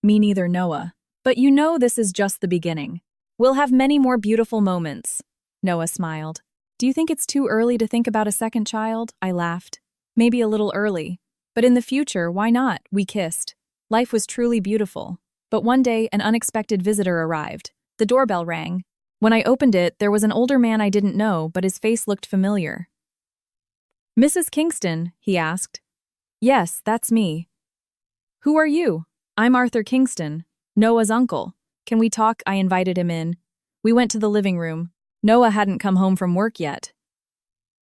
Speaker 1: Me neither, Noah. But you know this is just the beginning. We'll have many more beautiful moments. Noah smiled. Do you think it's too early to think about a second child? I laughed. Maybe a little early. But in the future, why not? We kissed. Life was truly beautiful. But one day, an unexpected visitor arrived. The doorbell rang. When I opened it, there was an older man I didn't know, but his face looked familiar. Mrs. Kingston, he asked. Yes, that's me. Who are you? I'm Arthur Kingston, Noah's uncle. Can we talk? I invited him in. We went to the living room. Noah hadn't come home from work yet.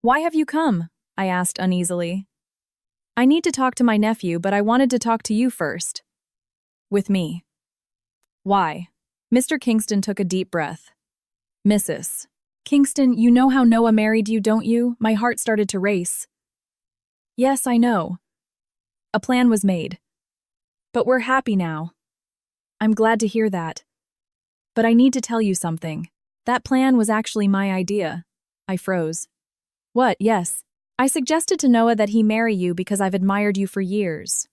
Speaker 1: Why have you come? I asked uneasily. I need to talk to my nephew, but I wanted to talk to you first. With me. Why? Mr. Kingston took a deep breath. Mrs. Kingston, you know how Noah married you, don't you? My heart started to race. Yes, I know. A plan was made. But we're happy now. I'm glad to hear that. But I need to tell you something. That plan was actually my idea. I froze. What? Yes. I suggested to Noah that he marry you because I've admired you for years.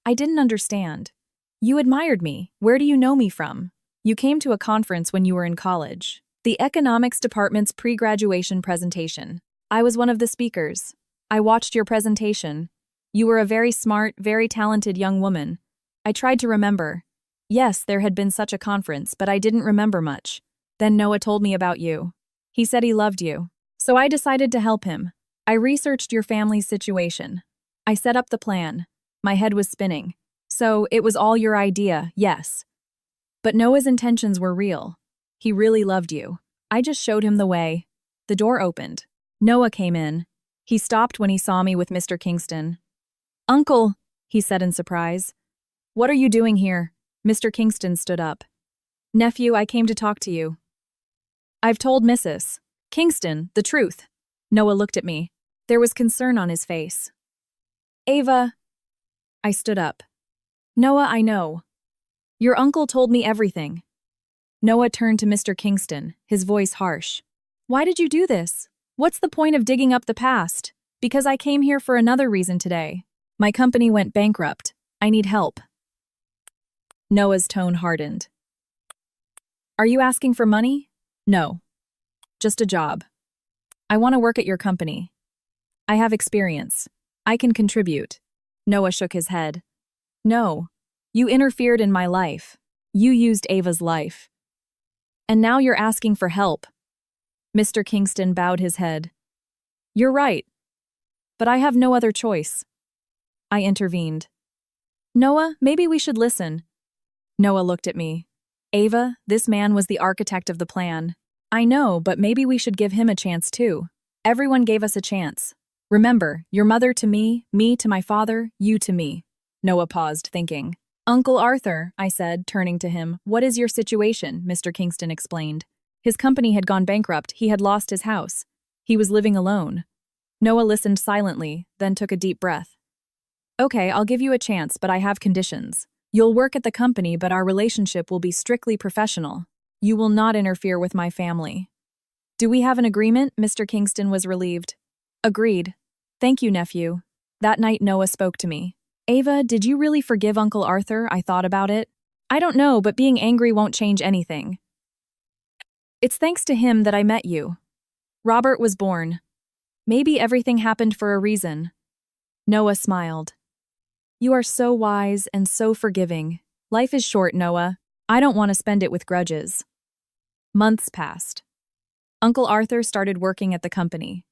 Speaker 1: I didn't understand. You admired me. Where do you know me from? You came to a conference when you were in college. The economics department's pre-graduation presentation. I was one of the speakers. I watched your presentation. You were a very smart, very talented young woman. I tried to remember. Yes, there had been such a conference, but I didn't remember much. Then Noah told me about you. He said he loved you. So I decided to help him. I researched your family's situation. I set up the plan. My head was spinning. So it was all your idea, yes. But Noah's intentions were real. He really loved you. I just showed him the way. The door opened. Noah came in. He stopped when he saw me with Mr. Kingston. Uncle, he said in surprise. What are you doing here? Mr. Kingston stood up. Nephew, I came to talk to you. I've told Mrs. Kingston the truth. Noah looked at me. There was concern on his face. Ava. I stood up. Noah, I know. Your uncle told me everything. Noah turned to Mr. Kingston, his voice harsh. Why did you do this? What's the point of digging up the past? Because I came here for another reason today. My company went bankrupt. I need help. Noah's tone hardened. Are you asking for money? No. Just a job. I want to work at your company. I have experience. I can contribute. Noah shook his head. No. You interfered in my life. You used Ava's life. And now you're asking for help. Mr. Kingston bowed his head. You're right. But I have no other choice. I intervened. Noah, maybe we should listen. Noah looked at me. Ava, this man was the architect of the plan. I know, but maybe we should give him a chance too. Everyone gave us a chance. Remember, your mother to me to my father, you to me. Noah paused, thinking. Uncle Arthur, I said, turning to him. What is your situation? Mr. Kingston explained. His company had gone bankrupt. He had lost his house. He was living alone. Noah listened silently, then took a deep breath. Okay, I'll give you a chance, but I have conditions. You'll work at the company, but our relationship will be strictly professional. You will not interfere with my family. Do we have an agreement? Mr. Kingston was relieved. Agreed. Thank you, nephew. That night Noah spoke to me. Ava, did you really forgive Uncle Arthur? I thought about it. I don't know, but being angry won't change anything. It's thanks to him that I met you. Robert was born. Maybe everything happened for a reason. Noah smiled. You are so wise and so forgiving. Life is short, Noah. I don't want to spend it with grudges. Months passed. Uncle Arthur started working at the company.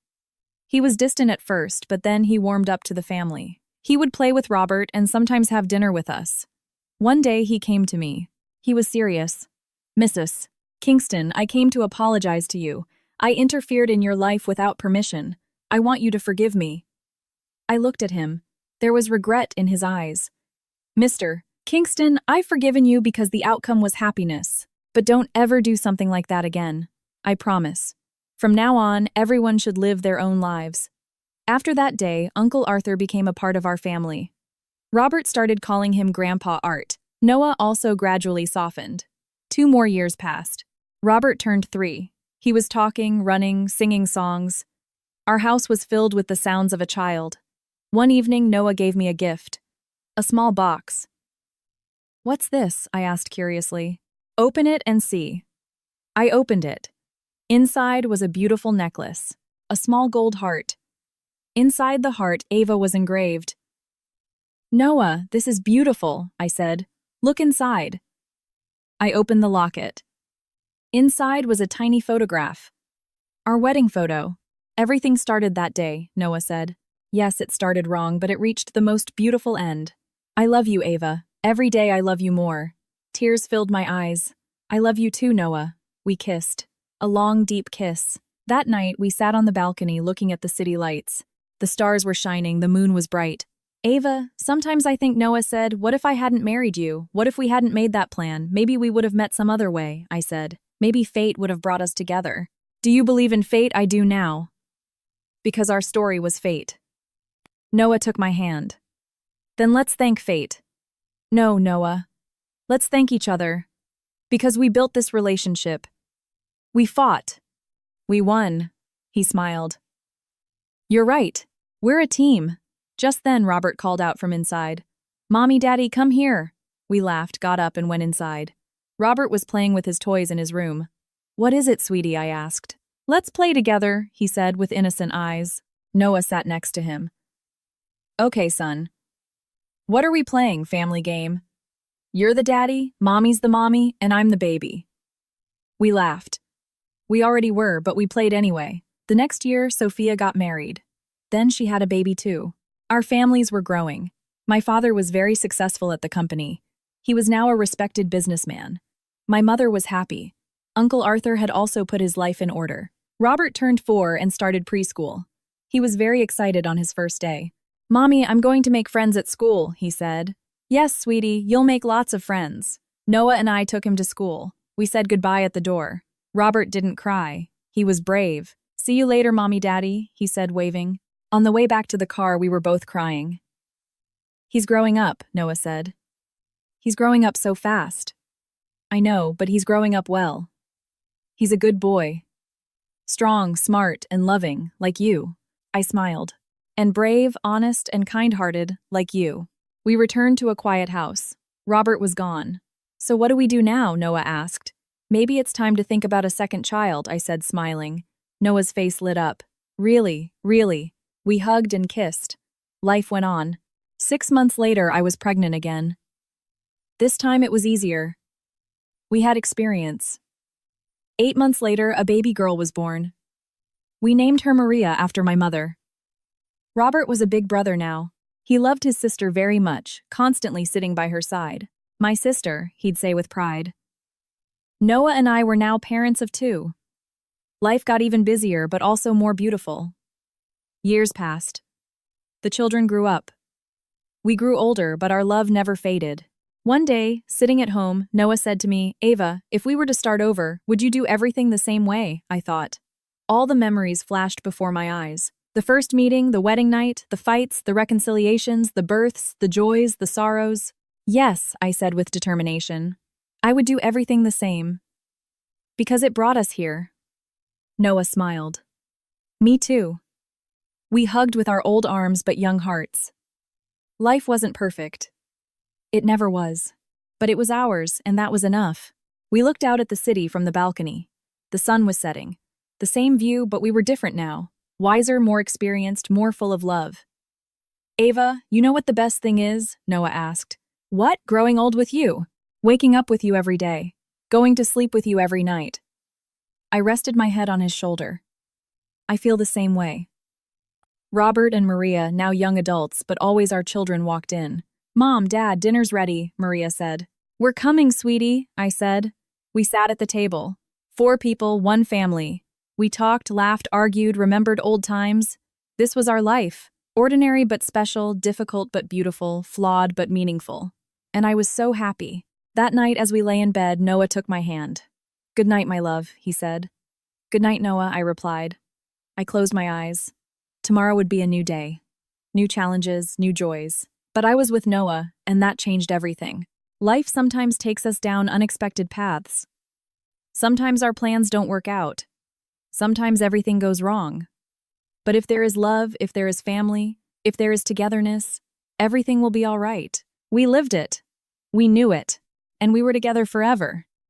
Speaker 1: He was distant at first, but then he warmed up to the family. He would play with Robert and sometimes have dinner with us. One day he came to me. He was serious. Mrs. Kingston, I came to apologize to you. I interfered in your life without permission. I want you to forgive me. I looked at him. There was regret in his eyes. Mr. Kingston, I've forgiven you because the outcome was happiness. But don't ever do something like that again. I promise. From now on, everyone should live their own lives. After that day, Uncle Arthur became a part of our family. Robert started calling him Grandpa Art. Noah also gradually softened. 2 more years passed. Robert turned 3. He was talking, running, singing songs. Our house was filled with the sounds of a child. One evening, Noah gave me a gift. A small box. "What's this?" I asked curiously. "Open it and see." I opened it. Inside was a beautiful necklace, a small gold heart. Inside the heart, Ava was engraved. "Noah, this is beautiful," I said. "Look inside." I opened the locket. Inside was a tiny photograph. Our wedding photo. "Everything started that day," Noah said. "Yes, it started wrong, but it reached the most beautiful end. I love you, Ava. Every day I love you more." Tears filled my eyes. "I love you too, Noah." We kissed. A long, deep kiss. That night, we sat on the balcony looking at the city lights. The stars were shining, the moon was bright. "Ava, sometimes I think," Noah said, "what if I hadn't married you? What if we hadn't made that plan? Maybe we would have met some other way," I said. "Maybe fate would have brought us together." "Do you believe in fate?" "I do now. Because our story was fate." Noah took my hand. "Then let's thank fate." "No, Noah. Let's thank each other. Because we built this relationship. We fought. We won." He smiled. "You're right. We're a team." Just then, Robert called out from inside. "Mommy, Daddy, come here." We laughed, got up, and went inside. Robert was playing with his toys in his room. "What is it, sweetie?" I asked. "Let's play together," he said with innocent eyes. Noah sat next to him. "Okay, son. What are we playing, family game? You're the daddy, Mommy's the mommy, and I'm the baby." We laughed. We already were, but we played anyway. The next year, Sophia got married. Then she had a baby too. Our families were growing. My father was very successful at the company. He was now a respected businessman. My mother was happy. Uncle Arthur had also put his life in order. Robert turned 4 and started preschool. He was very excited on his first day. "Mommy, I'm going to make friends at school," he said. "Yes, sweetie, you'll make lots of friends." Noah and I took him to school. We said goodbye at the door. Robert didn't cry. He was brave. "See you later, Mommy, Daddy," he said, waving. On the way back to the car, we were both crying. "He's growing up," Noah said. "He's growing up so fast." "I know, but he's growing up well. He's a good boy. Strong, smart, and loving, like you." I smiled. "And brave, honest, and kind-hearted, like you." We returned to a quiet house. Robert was gone. "So what do we do now?" Noah asked. "Maybe it's time to think about a second child," I said, smiling. Noah's face lit up. "Really, really." We hugged and kissed. Life went on. 6 months later, I was pregnant again. This time it was easier. We had experience. 8 months later, a baby girl was born. We named her Maria after my mother. Robert was a big brother now. He loved his sister very much, constantly sitting by her side. "My sister," he'd say with pride. Noah and I were now parents of 2. Life got even busier, but also more beautiful. Years passed. The children grew up. We grew older, but our love never faded. One day, sitting at home, Noah said to me, "Ava, if we were to start over, would you do everything the same way?" I thought. All the memories flashed before my eyes. The first meeting, the wedding night, the fights, the reconciliations, the births, the joys, the sorrows. "Yes," I said with determination. "I would do everything the same. Because it brought us here." Noah smiled. "Me too." We hugged with our old arms but young hearts. Life wasn't perfect. It never was. But it was ours, and that was enough. We looked out at the city from the balcony. The sun was setting. The same view, but we were different now. Wiser, more experienced, more full of love. "Ava, you know what the best thing is?" Noah asked. "What? Growing old with you. Waking up with you every day. Going to sleep with you every night." I rested my head on his shoulder. "I feel the same way." Robert and Maria, now young adults, but always our children, walked in. "Mom, Dad, dinner's ready," Maria said. "We're coming, sweetie," I said. We sat at the table. 4 people, 1 family. We talked, laughed, argued, remembered old times. This was our life. Ordinary but special, difficult but beautiful, flawed but meaningful. And I was so happy. That night, as we lay in bed, Noah took my hand. "Good night, my love," he said. "Good night, Noah," I replied. I closed my eyes. Tomorrow would be a new day. New challenges, new joys. But I was with Noah, and that changed everything. Life sometimes takes us down unexpected paths. Sometimes our plans don't work out. Sometimes everything goes wrong. But if there is love, if there is family, if there is togetherness, everything will be all right. We lived it. We knew it. And we were together forever.